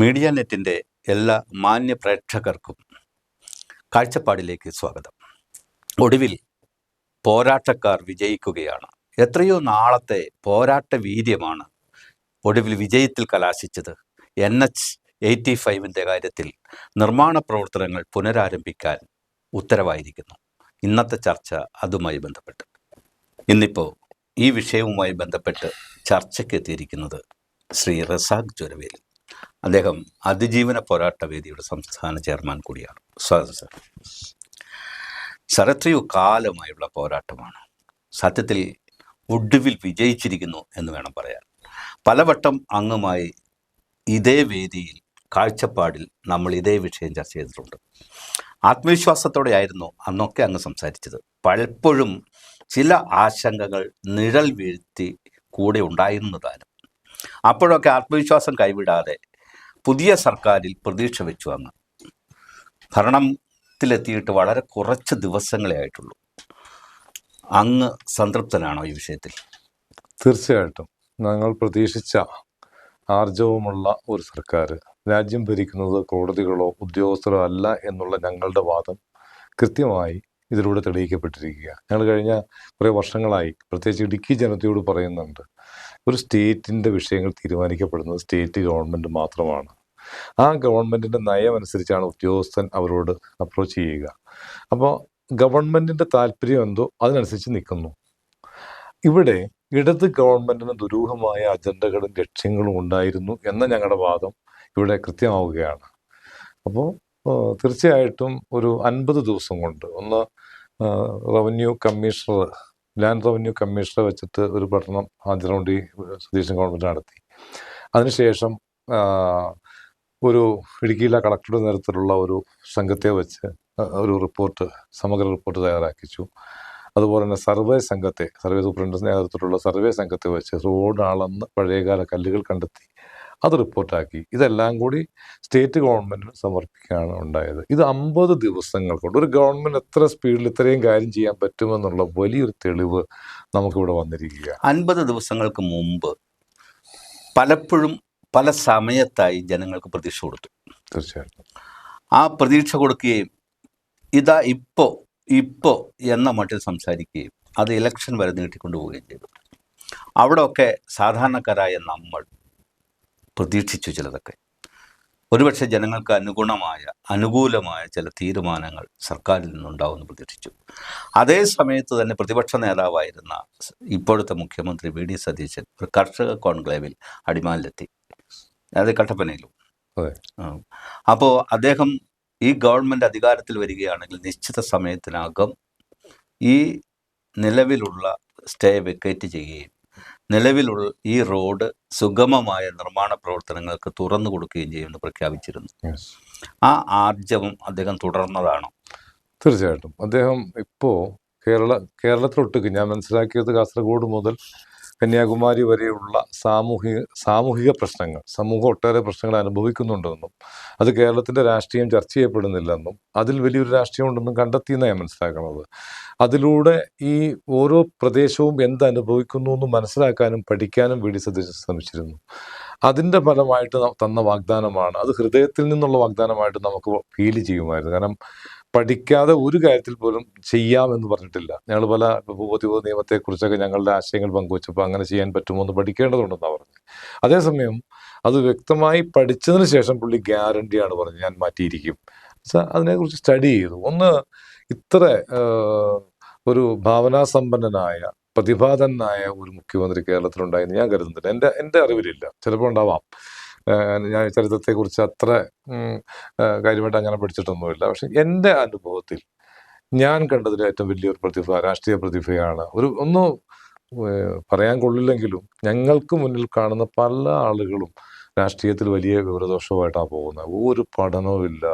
Media നെറ്റിൻ്റെ എല്ലാ മാന്യ പ്രേക്ഷകർക്കും കാഴ്ചപ്പാടിലേക്ക് സ്വാഗതം. ഒടുവിൽ പോരാട്ടക്കാർ വിജയിക്കുകയാണ്. എത്രയോ നാളത്തെ പോരാട്ട വീര്യമാണ് ഒടുവിൽ വിജയത്തിൽ കലാശിച്ചത്. NH-85 കാര്യത്തിൽ നിർമ്മാണ പ്രവർത്തനങ്ങൾ പുനരാരംഭിക്കാൻ ഉത്തരവായിരിക്കുന്നു. ഇന്നത്തെ ചർച്ച അതുമായി ബന്ധപ്പെട്ട്. ഇന്നിപ്പോൾ ഈ വിഷയവുമായി ബന്ധപ്പെട്ട് ചർച്ചയ്ക്ക് എത്തിയിരിക്കുന്നത് ശ്രീ റസാഖ് ചുരവേൽ. അദ്ദേഹം അതിജീവന പോരാട്ട വേദിയുടെ സംസ്ഥാന ചെയർമാൻ കൂടിയാണ്. സ്വാഗതം സർ. സർ, എത്രയോ കാലമായുള്ള പോരാട്ടമാണ്. സത്യത്തിൽ ഒടുവിൽ വിജയിച്ചിരിക്കുന്നു എന്ന് വേണം പറയാൻ. പലവട്ടം അങ്ങുമായി ഇതേ വേദിയിൽ കാഴ്ചപ്പാടിൽ നമ്മൾ ഇതേ വിഷയം ചർച്ച ചെയ്തിട്ടുണ്ട്. ആത്മവിശ്വാസത്തോടെ ആയിരുന്നു അന്നൊക്കെ അങ്ങ് സംസാരിച്ചത്. പലപ്പോഴും ചില ആശങ്കകൾ നിഴൽ വീഴ്ത്തി കൂടെ ഉണ്ടായിരുന്നതാണ്. അപ്പോഴൊക്കെ ആത്മവിശ്വാസം കൈവിടാതെ പുതിയ സർക്കാരിൽ പ്രതീക്ഷ വെച്ചു. അങ്ങ് ഭരണത്തിലെത്തിയിട്ട് വളരെ കുറച്ച് ദിവസങ്ങളെ ആയിട്ടുള്ളൂ. അങ്ങ് സംതൃപ്തനാണോ ഈ വിഷയത്തിൽ? തീർച്ചയായിട്ടും ഞങ്ങൾ പ്രതീക്ഷിച്ച ആർജവമുള്ള ഒരു സർക്കാർ, രാജ്യം ഭരിക്കുന്നത് കോടതികളോ ഉദ്യോഗസ്ഥരോ അല്ല എന്നുള്ള ഞങ്ങളുടെ വാദം കൃത്യമായി ഇതിലൂടെ തെളിയിക്കപ്പെട്ടിരിക്കുക. ഞങ്ങൾ കഴിഞ്ഞ കുറേ വർഷങ്ങളായി പ്രത്യേകിച്ച് ഇടുക്കി ജനതയോട് പറയുന്നുണ്ട്, ഒരു സ്റ്റേറ്റിൻ്റെ വിഷയങ്ങൾ തീരുമാനിക്കപ്പെടുന്നത് സ്റ്റേറ്റ് ഗവൺമെൻറ് മാത്രമാണ്. ആ ഗവൺമെൻറ്റിൻ്റെ നയം അനുസരിച്ചാണ് ഉദ്യോഗസ്ഥൻ അവരോട് അപ്രോച്ച് ചെയ്യുക. അപ്പോൾ ഗവൺമെൻറ്റിൻ്റെ താല്പര്യം എന്തോ അതിനനുസരിച്ച് നിൽക്കുന്നു. ഇവിടെ ഇടത് ഗവൺമെൻറ്റിന് ദുരൂഹമായ അജണ്ടകളും ലക്ഷ്യങ്ങളും ഉണ്ടായിരുന്നു എന്ന ഞങ്ങളുടെ വാദം ഇവിടെ കൃത്യമാവുകയാണ്. അപ്പോൾ തീർച്ചയായിട്ടും ഒരു 50 ദിവസം കൊണ്ട് ഒന്ന് ലാൻഡ് റവന്യൂ കമ്മീഷണർ വെച്ചിട്ട് ഒരു പഠനം ആദ്യ റൗണ്ടിൽ സതീശൻ ഗവൺമെൻറ് നടത്തി. അതിനുശേഷം ഒരു ഇടുക്കിയിലെ കളക്ടറുടെ നേതൃത്വത്തിലുള്ള ഒരു സംഘത്തെ വെച്ച് ഒരു സമഗ്ര റിപ്പോർട്ട് തയ്യാറാക്കിച്ചു. അതുപോലെ തന്നെ സർവേ സൂപ്രണ്ടിൻ്റെ നേതൃത്വത്തിലുള്ള സർവേ സംഘത്തെ വെച്ച് റോഡ് അളന്ന് പഴയകാല കല്ലുകൾ കണ്ടെത്തി അത് റിപ്പോർട്ടാക്കി. ഇതെല്ലാം കൂടി സ്റ്റേറ്റ് ഗവൺമെൻറ്റിന് സമർപ്പിക്കുകയാണ് ഉണ്ടായത്. ഇത് 50 ദിവസങ്ങൾ കൊണ്ട് ഒരു ഗവൺമെൻറ് എത്ര സ്പീഡിൽ ഇത്രയും കാര്യം ചെയ്യാൻ പറ്റുമെന്നുള്ള വലിയൊരു തെളിവ് നമുക്കിവിടെ വന്നിരിക്കുക. 50 ദിവസങ്ങൾക്ക് മുമ്പ് പലപ്പോഴും പല സമയത്തായി ജനങ്ങൾക്ക് പ്രതീക്ഷ കൊടുത്തു. തീർച്ചയായിട്ടും ആ പ്രതീക്ഷ കൊടുക്കുകയും ഇതാ ഇപ്പോൾ എന്ന മട്ടിൽ സംസാരിക്കുകയും അത് ഇലക്ഷൻ വരെ നീട്ടിക്കൊണ്ടുപോവുകയും ചെയ്തു. അവിടെയൊക്കെ സാധാരണക്കാരായ നമ്മൾ പ്രതീക്ഷിച്ചു ചിലതൊക്കെ. ഒരുപക്ഷെ ജനങ്ങൾക്ക് അനുകൂലമായ ചില തീരുമാനങ്ങൾ സർക്കാരിൽ നിന്നുണ്ടാവുമെന്ന് പ്രതീക്ഷിച്ചു. അതേ സമയത്ത് തന്നെ പ്രതിപക്ഷ നേതാവായിരുന്ന ഇപ്പോഴത്തെ മുഖ്യമന്ത്രി VD സതീശൻ ഒരു കർഷക കോൺക്ലേവിൽ അടിമാലിലെത്തി, അതായത് കട്ടപ്പനയിലും. അപ്പോൾ അദ്ദേഹം ഈ ഗവൺമെൻറ് അധികാരത്തിൽ വരികയാണെങ്കിൽ നിശ്ചിത സമയത്തിനകം ഈ നിലവിലുള്ള സ്റ്റേ വെക്കേറ്റ് ചെയ്യുകയും നിലവിലുള്ള ഈ റോഡ് സുഗമമായ നിർമ്മാണ പ്രവർത്തനങ്ങൾക്ക് തുറന്നു കൊടുക്കുകയും ചെയ്യുമെന്ന് പ്രഖ്യാപിച്ചിരുന്നു. ആ ആർജവം അദ്ദേഹം തുടർന്നതാണോ? തീർച്ചയായിട്ടും അദ്ദേഹം ഇപ്പോൾ കേരളത്തിലൊട്ടുക്ക് ഞാൻ മനസ്സിലാക്കിയത് കാസർഗോഡ് മുതൽ കന്യാകുമാരി വരെയുള്ള സാമൂഹിക പ്രശ്നങ്ങൾ, സമൂഹം ഒട്ടേറെ പ്രശ്നങ്ങൾ അനുഭവിക്കുന്നുണ്ടെന്നും അത് കേരളത്തിൻ്റെ രാഷ്ട്രീയം ചർച്ച ചെയ്യപ്പെടുന്നില്ലെന്നും അതിൽ വലിയൊരു രാഷ്ട്രീയം ഉണ്ടെന്നും കണ്ടെത്തിയെന്നാണ് ഞാൻ മനസ്സിലാക്കുന്നത്. അതിലൂടെ ഈ ഓരോ പ്രദേശവും എന്തനുഭവിക്കുന്നു എന്ന് മനസ്സിലാക്കാനും പഠിക്കാനും VD സതീശൻ ശ്രമിച്ചിരുന്നു. അതിൻ്റെ ഫലമായിട്ട് തന്ന വാഗ്ദാനമാണ്. അത് ഹൃദയത്തിൽ നിന്നുള്ള വാഗ്ദാനമായിട്ട് നമുക്ക് ഫീൽ ചെയ്യുമായിരുന്നു. കാരണം പഠിക്കാതെ ഒരു കാര്യത്തിൽ പോലും ചെയ്യാമെന്ന് പറഞ്ഞിട്ടില്ല. ഞങ്ങൾ പല ഭൂപതി നിയമത്തെക്കുറിച്ചൊക്കെ ഞങ്ങളുടെ ആശയങ്ങൾ പങ്കുവച്ചപ്പോൾ അങ്ങനെ ചെയ്യാൻ പറ്റുമോ എന്ന് പഠിക്കേണ്ടതുണ്ടെന്നാണ് പറഞ്ഞത്. അതേസമയം അത് വ്യക്തമായി പഠിച്ചതിന് ശേഷം പുള്ളി ഗ്യാരണ്ടിയാണ് പറഞ്ഞത്, ഞാൻ മാറ്റിയിരിക്കും. അതിനെക്കുറിച്ച് സ്റ്റഡി ചെയ്തു. ഒന്ന്, ഇത്ര ഒരു ഭാവനാസമ്പന്നനായ പ്രതിഭാതനായ ഒരു മുഖ്യമന്ത്രി കേരളത്തിലുണ്ടായെന്ന് ഞാൻ കരുതുന്നില്ല. എൻ്റെ അറിവിലില്ല. ചിലപ്പോൾ ഉണ്ടാവാം. ഞാൻ ചരിത്രത്തെക്കുറിച്ച് അത്ര കാര്യമായിട്ട് അങ്ങനെ പഠിച്ചിട്ടൊന്നുമില്ല. പക്ഷെ എൻ്റെ അനുഭവത്തിൽ ഞാൻ കണ്ടതിൽ ഏറ്റവും വലിയൊരു രാഷ്ട്രീയ പ്രതിഭയാണ്. ഒന്നും പറയാൻ കൊള്ളില്ലെങ്കിലും ഞങ്ങൾക്ക് മുന്നിൽ കാണുന്ന പല ആളുകളും രാഷ്ട്രീയത്തിൽ വലിയ വിവരദോഷമായിട്ടാണ് പോകുന്നത്. ഒരു പഠനവുമില്ല,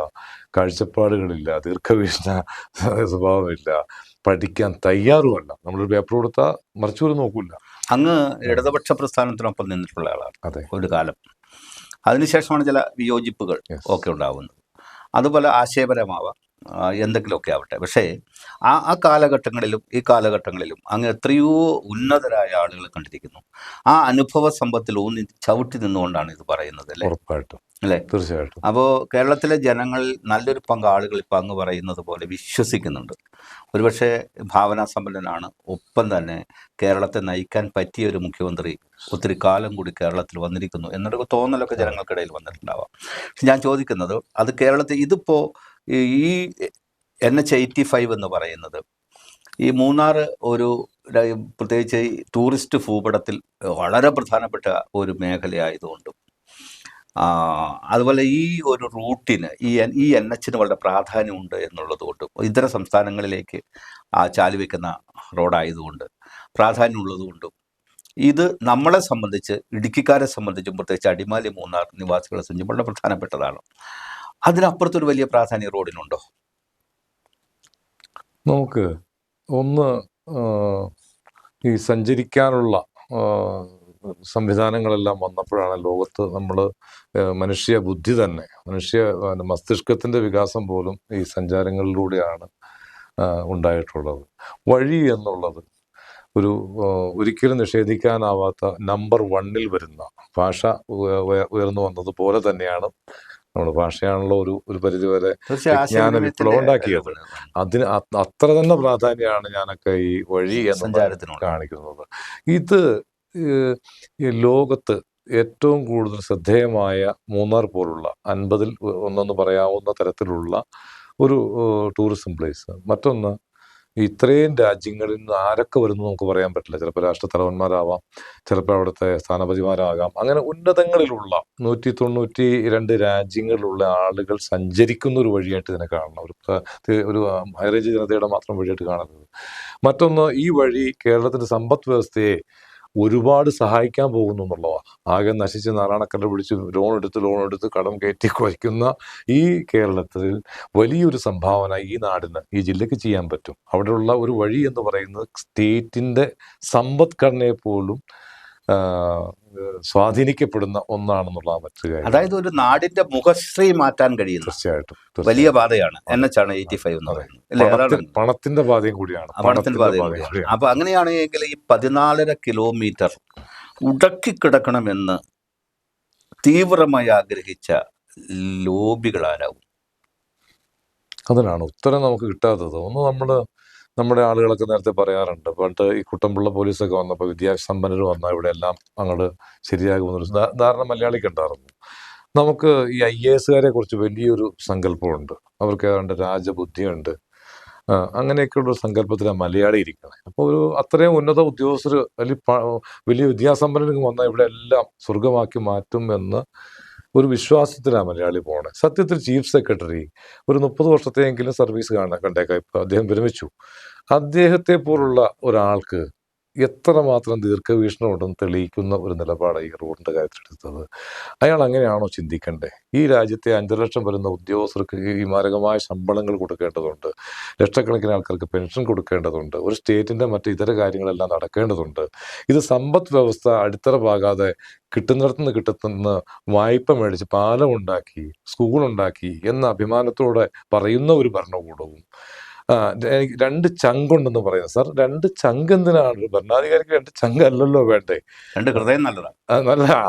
കാഴ്ചപ്പാടുകളില്ല, ദീർഘവീക്ഷണ സ്വഭാവമില്ല, പഠിക്കാൻ തയ്യാറുമല്ല. നമ്മളൊരു പേപ്പർ കൊടുത്താൽ മറിച്ചൂര് നോക്കൂല. അങ്ങ് ഇടതുപക്ഷ പ്രസ്ഥാനത്തിനൊപ്പം നിന്നിട്ടുള്ള ആളാണ്. അതെ, ഒരു കാലം. അതിനുശേഷമാണ് ചില വിയോജിപ്പുകൾ ഒക്കെ ഉണ്ടാകുന്നത്. അതുപോലെ ആശയപരമാവാം, എന്തെങ്കിലുമൊക്കെ ആവട്ടെ. പക്ഷേ ആ കാലഘട്ടങ്ങളിലും ഈ കാലഘട്ടങ്ങളിലും അങ്ങ് എത്രയോ ഉന്നതരായ ആളുകളെ കണ്ടിരിക്കുന്നു. ആ അനുഭവ സമ്പത്തിൽ ഊന്നി ചവിട്ടി നിന്നുകൊണ്ടാണ് ഇത് പറയുന്നത്, അല്ലേ? ഉറപ്പായിട്ടും, അല്ലേ? തീർച്ചയായിട്ടും. അപ്പോൾ കേരളത്തിലെ ജനങ്ങളിൽ നല്ലൊരു പങ്ക് ആളുകൾ ഇപ്പം അങ്ങ് പറയുന്നത് പോലെ വിശ്വസിക്കുന്നുണ്ട്. ഒരുപക്ഷെ ഭാവനാസമ്പന്നനാണ്. ഒപ്പം തന്നെ കേരളത്തെ നയിക്കാൻ പറ്റിയ ഒരു മുഖ്യമന്ത്രി ഒത്തിരി കാലം കൂടി കേരളത്തിൽ വന്നിരിക്കുന്നു എന്നൊരു തോന്നലൊക്കെ ജനങ്ങൾക്കിടയിൽ വന്നിട്ടുണ്ടാവാം. പക്ഷെ ഞാൻ ചോദിക്കുന്നത്, അത് കേരളത്തിൽ ഇതിപ്പോൾ ഈ NH-85 എന്ന് പറയുന്നത് ഈ മൂന്നാർ ഒരു പ്രത്യേകിച്ച് ഈ ടൂറിസ്റ്റ് ഭൂപടത്തിൽ വളരെ പ്രധാനപ്പെട്ട ഒരു മേഖലയായതുകൊണ്ടും അതുപോലെ ഈ ഒരു റൂട്ടിന് ഈ NH-ന് വളരെ പ്രാധാന്യമുണ്ട് എന്നുള്ളതുകൊണ്ടും ഇതര സംസ്ഥാനങ്ങളിലേക്ക് ചാലുവെക്കുന്ന റോഡായതുകൊണ്ട് പ്രാധാന്യമുള്ളതുകൊണ്ടും ഇത് നമ്മളെ സംബന്ധിച്ച്, ഇടുക്കിക്കാരെ സംബന്ധിച്ചും പ്രത്യേകിച്ച് അടിമാലി മൂന്നാർ നിവാസികളെ സംബന്ധിച്ചും വളരെ പ്രധാനപ്പെട്ടതാണ്. അതിനപ്പുറത്തൊരു വലിയ പ്രാധാന്യം റോഡിനുണ്ടോ? നമുക്ക് ഒന്ന് ഈ സഞ്ചരിക്കാനുള്ള സംവിധാനങ്ങളെല്ലാം വന്നപ്പോഴാണ് ലോകത്ത് നമ്മൾ മനുഷ്യ ബുദ്ധി തന്നെ, മനുഷ്യ മസ്തിഷ്കത്തിൻ്റെ വികാസം പോലും ഈ സഞ്ചാരങ്ങളിലൂടെയാണ് ഉണ്ടായിട്ടുള്ളത്. വഴി എന്നുള്ളത് ഒരു ഒരിക്കലും നിഷേധിക്കാനാവാത്ത നമ്പർ 1 വരുന്ന ഭാഷ ഉയർന്നു വന്നതുപോലെ തന്നെയാണ് നമ്മുടെ ഭാഷയാണല്ലോ ഒരു പരിധിവരെ വിജ്ഞാന വിപ്ലവം ഉണ്ടാക്കിയത്. അതിന് അത്ര തന്നെ പ്രാധാന്യമാണ് ഞാനൊക്കെ ഈ വഴി എന്ന് കാണിക്കുന്നത്. ഇത് ലോകത്ത് ഏറ്റവും കൂടുതൽ ശ്രദ്ധേയമായ മൂന്നാർ പോലുള്ള 50-ൽ ഒന്നെന്ന് പറയാവുന്ന തരത്തിലുള്ള ഒരു ടൂറിസം പ്ലേസ്. മറ്റൊന്ന്, ഇത്രയും രാജ്യങ്ങളിൽ നിന്ന് ആരൊക്കെ വരുന്നു നമുക്ക് പറയാൻ പറ്റില്ല. ചിലപ്പോൾ രാഷ്ട്രത്തലവന്മാരാവാം, ചിലപ്പോൾ അവിടുത്തെ സ്ഥാനപതിമാരാകാം. അങ്ങനെ ഉന്നതങ്ങളിലുള്ള 192 രാജ്യങ്ങളിലുള്ള ആളുകൾ സഞ്ചരിക്കുന്ന ഒരു വഴിയായിട്ട് ഇതിനെ കാണണം. ഒരു ഹൈറേഞ്ച് ജനതയുടെ മാത്രം വഴിയായിട്ട് കാണരുത്. മറ്റൊന്ന്, ഈ വഴി കേരളത്തിൻ്റെ സമ്പദ് വ്യവസ്ഥയെ ഒരുപാട് സഹായിക്കാൻ പോകുന്നു എന്നുള്ളതാണ്. ആകെ നശിച്ച് നാരായണക്കല്ല് പിടിച്ച് ലോൺ എടുത്ത് കടം കയറ്റി വയ്ക്കുന്ന ഈ കേരളത്തിൽ വലിയൊരു സംഭാവന ഈ നാടിന്, ഈ ജില്ലയ്ക്ക് ചെയ്യാൻ പറ്റും. അവിടെയുള്ള ഒരു വഴി എന്ന് പറയുന്നത് സ്റ്റേറ്റിൻ്റെ സമ്പദ്ഘടനയെ പോലും സ്വാധീനിക്കപ്പെടുന്ന ഒന്നാണെന്നുള്ള മറ്റൊരു കാര്യം. അതായത് ഒരു നാടിന്റെ മുഖശ്രീ മാറ്റാൻ കഴിയുന്ന തീർച്ചയായിട്ടും വലിയ പാതയാണ് NH-85 എന്ന് പറയുന്നത്. പണത്തിന്റെ പാതയും കൂടിയാണ്. പണത്തിന്റെ പാതയും കൂടിയാണ്. അപ്പൊ അങ്ങനെയാണെങ്കിൽ ഈ 14.5 കിലോമീറ്റർ ഉടക്കിക്കിടക്കണമെന്ന് തീവ്രമായി ആഗ്രഹിച്ച ലോബികളാരാവും? അതിനാണ് ഉത്തരം നമുക്ക് കിട്ടാത്തത്. ഒന്ന്, നമ്മുടെ ആളുകളൊക്കെ നേരത്തെ പറയാറുണ്ട്, പണ്ട് ഈ കുട്ടമ്പിള്ള പോലീസൊക്കെ വന്നപ്പോൾ വിദ്യാസമ്പന്നർ വന്നാൽ ഇവിടെ എല്ലാം അങ്ങോട്ട് ശരിയാകുമെന്നൊരു ധാരണ മലയാളിക്ക് ഉണ്ടായിരുന്നു. നമുക്ക് ഈ IAS-കാരെ കുറിച്ച് വലിയൊരു സങ്കല്പമുണ്ട്. അവർക്ക് ഏതാണ്ട് രാജബുദ്ധിയുണ്ട്. അങ്ങനെയൊക്കെയുള്ളൊരു സങ്കല്പത്തിലാണ് മലയാളി ഇരിക്കുന്നത്. അപ്പോൾ ഒരു അത്രയും ഉന്നത ഉദ്യോഗസ്ഥർ വലിയ വിദ്യാസമ്പന്നർക്ക് വന്നാൽ ഇവിടെ എല്ലാം സ്വർഗമാക്കി മാറ്റും എന്ന് ഒരു വിശ്വാസത്തിലാണ് മലയാളി പോണേ. സത്യത്തിൽ ചീഫ് സെക്രട്ടറി ഒരു 30 വർഷത്തെയെങ്കിലും സർവീസ് കണ്ടേക്കാം. ഇപ്പോൾ അദ്ദേഹം വിരമിച്ചു. അദ്ദേഹത്തെ പോലുള്ള ഒരാൾക്ക് എത്രമാത്രം ദീർഘവീക്ഷണം ഉണ്ടെന്ന് തെളിയിക്കുന്ന ഒരു നിലപാടാണ് ഈ റോഡിൻ്റെ കാര്യത്തിലെടുത്തത്. അയാൾ അങ്ങനെയാണോ ചിന്തിക്കണ്ടേ? ഈ രാജ്യത്തെ 5 ലക്ഷം വരുന്ന ഉദ്യോഗസ്ഥർക്ക് ഈ മാരകമായ ശമ്പളങ്ങൾ കൊടുക്കേണ്ടതുണ്ട്, ലക്ഷക്കണക്കിന് ആൾക്കാർക്ക് പെൻഷൻ കൊടുക്കേണ്ടതുണ്ട്, ഒരു സ്റ്റേറ്റിൻ്റെ മറ്റ് ഇതര കാര്യങ്ങളെല്ലാം നടക്കേണ്ടതുണ്ട്. ഇത് സമ്പദ് വ്യവസ്ഥ അടിത്തറ പാകാതെ കിട്ടുന്ന വായ്പ മേടിച്ച് പാലം ഉണ്ടാക്കി, സ്കൂളുണ്ടാക്കി എന്ന അഭിമാനത്തോടെ പറയുന്ന ഒരു ഭരണകൂടവും 2 ചങ്കുണ്ടെന്ന് പറയുന്നത്. സാർ, 2 ചങ്ക് എന്തിനാണ്? ഒരു ഭരണാധികാരിക്ക് 2 ചങ്ക് അല്ലല്ലോ വേണ്ടേ? 2 ഹൃദയം നല്ലതാണ്.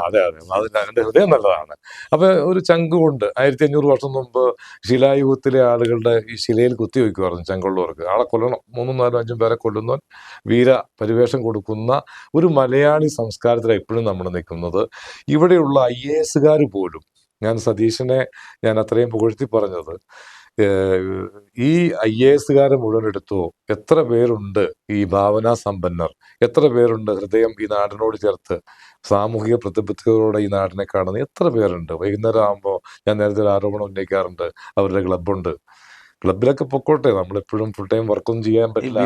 അതെ, അത് 2 ഹൃദയം നല്ലതാണ്. അപ്പൊ ഒരു ചങ്ക് കൊണ്ട് 1500 വർഷം മുമ്പ് ശിലായുഗത്തിലെ ആളുകളുടെ ഈ ശിലയിൽ കുത്തിവെക്കുമായിരുന്നു ചങ്കുള്ളവർക്ക്. ആളെ കൊല്ലണം, 3, 4, 5 പേരെ കൊല്ലുന്നവൻ വീര പരിവേഷം കൊടുക്കുന്ന ഒരു മലയാളി സംസ്കാരത്തിലാണ് ഇപ്പോഴും നമ്മൾ നിൽക്കുന്നത്. ഇവിടെയുള്ള IAS-കാർ പോലും, ഞാൻ സതീശനെ അത്രയും പുകഴ്ത്തി പറഞ്ഞത്, ഈ IAS-കാരെ മുഴുവൻ എടുത്തോ, എത്ര പേരുണ്ട് ഈ ഭാവനാ സമ്പന്നർ, എത്ര പേരുണ്ട് ഹൃദയം ഈ നാടിനോട് ചേർത്ത് സാമൂഹിക പ്രതിബദ്ധതയോടെ ഈ നാടിനെ കാണുന്നത്, എത്ര പേരുണ്ട്? വൈകുന്നേരം ആകുമ്പോൾ ഞാൻ നേരത്തെ ഒരു ആരോപണം ഉന്നയിക്കാറുണ്ട്, അവരുടെ ക്ലബ്ബുണ്ട്. ക്ലബിലൊക്കെ പൊക്കോട്ടെ, നമ്മളെപ്പോഴും ഫുൾ ടൈം വർക്കൊന്നും ചെയ്യാൻ പറ്റില്ല.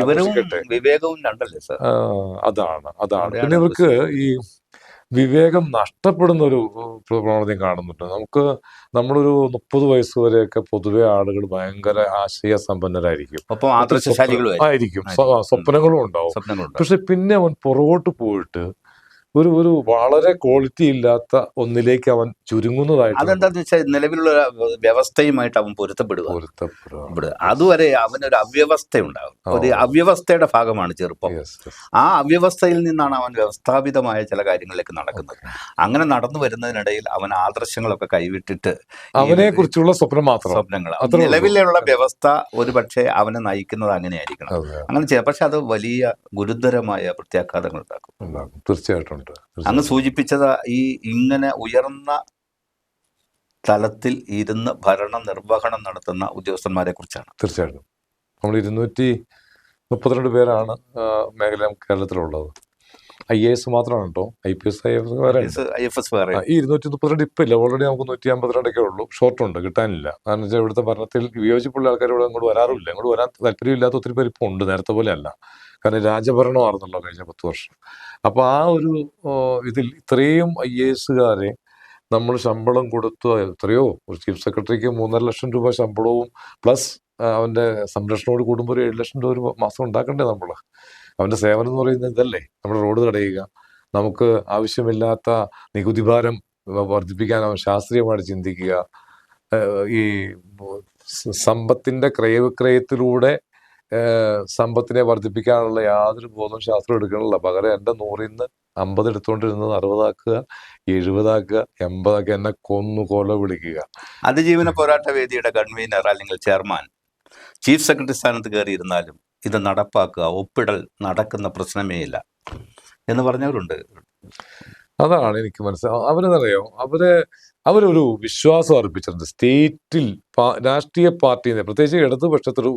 അതാണ്. പിന്നെ ഇവർക്ക് ഈ വിവേകം നഷ്ടപ്പെടുന്ന ഒരു പ്രവണതയും കാണുന്നുണ്ട്. നമ്മളൊരു 30 വയസ്സ് വരെയൊക്കെ പൊതുവെ ആളുകൾ ഭയങ്കര ആശയ സമ്പന്നരായിരിക്കും, സ്വപ്നങ്ങളും ഉണ്ടാവും. പക്ഷെ പിന്നെ അവൻ പുറകോട്ട് പോയിട്ട് ഒരു ഒരു വളരെ ക്വാളിറ്റി ഇല്ലാത്ത ഒന്നിലേക്ക് അവൻ ചുരുങ്ങുന്നതായിട്ട് അതെന്താന്ന് വെച്ചാൽ നിലവിലുള്ള വ്യവസ്ഥയുമായിട്ട് അവൻ പൊരുത്തപ്പെടുക. പൊരുത്തപ്പെടുക. അതുവരെ അവനൊരു അവ്യവസ്ഥ ഉണ്ടാകും. ഒരു അവ്യവസ്ഥയുടെ ഭാഗമാണ് ചെറുപ്പം. ആ അവ്യവസ്ഥയിൽ നിന്നാണ് അവൻ വ്യവസ്ഥാപിതമായ ചില കാര്യങ്ങളിലേക്ക് നടക്കുന്നത്. അങ്ങനെ നടന്നു വരുന്നതിനിടയിൽ അവൻ ആദർശങ്ങളൊക്കെ കൈവിട്ടിട്ട് അവനെ കുറിച്ചുള്ള സ്വപ്നങ്ങൾ, നിലവിലുള്ള വ്യവസ്ഥ ഒരു പക്ഷേ അവനെ നയിക്കുന്നത് അങ്ങനെയായിരിക്കണം. അങ്ങനെ ചെയ്യാം. പക്ഷെ അത് വലിയ ഗുരുതരമായ പ്രത്യാഘാതങ്ങൾ ഉണ്ടാക്കും. തീർച്ചയായിട്ടും. അങ്ങ് സൂചിപ്പിച്ചത് ഇങ്ങനെ ഉയർന്ന തലത്തിൽ ഇരുന്ന് ഭരണ നിർവഹണം നടത്തുന്ന ഉദ്യോഗസ്ഥന്മാരെ കുറിച്ചാണ്. തീർച്ചയായിട്ടും. നമ്മൾ 232 പേരാണ് മേഖല കേരളത്തിലുള്ളത്. IAS മാത്രമാണ് കേട്ടോ. IPS IFS വേറെ. ഈ 232 ഇപ്പം ഇല്ല. ഓൾറെഡി നമുക്ക് 152 ഉള്ളൂ. ഷോർട്ടുണ്ട്, കിട്ടാനില്ല. കാരണം വെച്ചാൽ ഇവിടുത്തെ ഭരണത്തിൽ വിയോജിപ്പുള്ള ആൾക്കാർ ഇവിടെ അങ്ങോട്ട് വരാറില്ല. അങ്ങോട്ട് വരാൻ താല്പര്യമില്ലാത്ത ഒത്തിരി പേര് ഇപ്പോൾ ഉണ്ട്, നേരത്തെ പോലെ അല്ല. കാരണം രാജഭരണമായിരുന്നല്ലോ കഴിഞ്ഞ 10 വർഷം. അപ്പോൾ ആ ഒരു ഇതിൽ ഇത്രയും IASകാരെ നമ്മൾ ശമ്പളം കൊടുത്തു. എത്രയോ ഒരു ചീഫ് സെക്രട്ടറിക്ക് 3.5 ലക്ഷം രൂപ ശമ്പളവും പ്ലസ് അവൻ്റെ സംരക്ഷണോട് കൂടുമ്പോൾ ഒരു 7 ലക്ഷം രൂപ ഒരു മാസം ഉണ്ടാക്കണ്ടേ നമ്മൾ? അവൻ്റെ സേവനം എന്ന് പറയുന്നത് ഇതല്ലേ? നമ്മുടെ റോഡ് തടയുക, നമുക്ക് ആവശ്യമില്ലാത്ത നികുതി ഭാരം വർദ്ധിപ്പിക്കാൻ അവൻ ശാസ്ത്രീയമായിട്ട് ചിന്തിക്കുക, ഈ സമ്പത്തിൻ്റെ ക്രയവിക്രയത്തിലൂടെ സമ്പത്തിനെ വർദ്ധിപ്പിക്കാനുള്ള യാതൊരു ബോധവും ശാസ്ത്രം എടുക്കണില്ല. പകരം എൻ്റെ 100-ൽ നിന്ന് 50 എടുത്തുകൊണ്ടിരുന്നത് 60 70 80 എന്നെ കൊല വിളിക്കുക. അതിജീവന പോരാട്ട വേദിയുടെ കൺവീനർ അല്ലെങ്കിൽ ചെയർമാൻ ചീഫ് സെക്രട്ടറി സ്ഥാനത്ത് കയറിയിരുന്നാലും ഇത് നടപ്പാക്കുക, ഒപ്പിടൽ നടക്കുന്ന പ്രശ്നമേ ഇല്ല എന്ന് പറഞ്ഞവരുണ്ട്. അതാണ് എനിക്ക് മനസ്സിലാവും. അവരെന്നറിയോ, അവരൊരു വിശ്വാസം അർപ്പിച്ചിട്ടുണ്ട് സ്റ്റേറ്റിൽ. രാഷ്ട്രീയ പാർട്ടിയെ, പ്രത്യേകിച്ച് ഇടതുപക്ഷത്തൊരു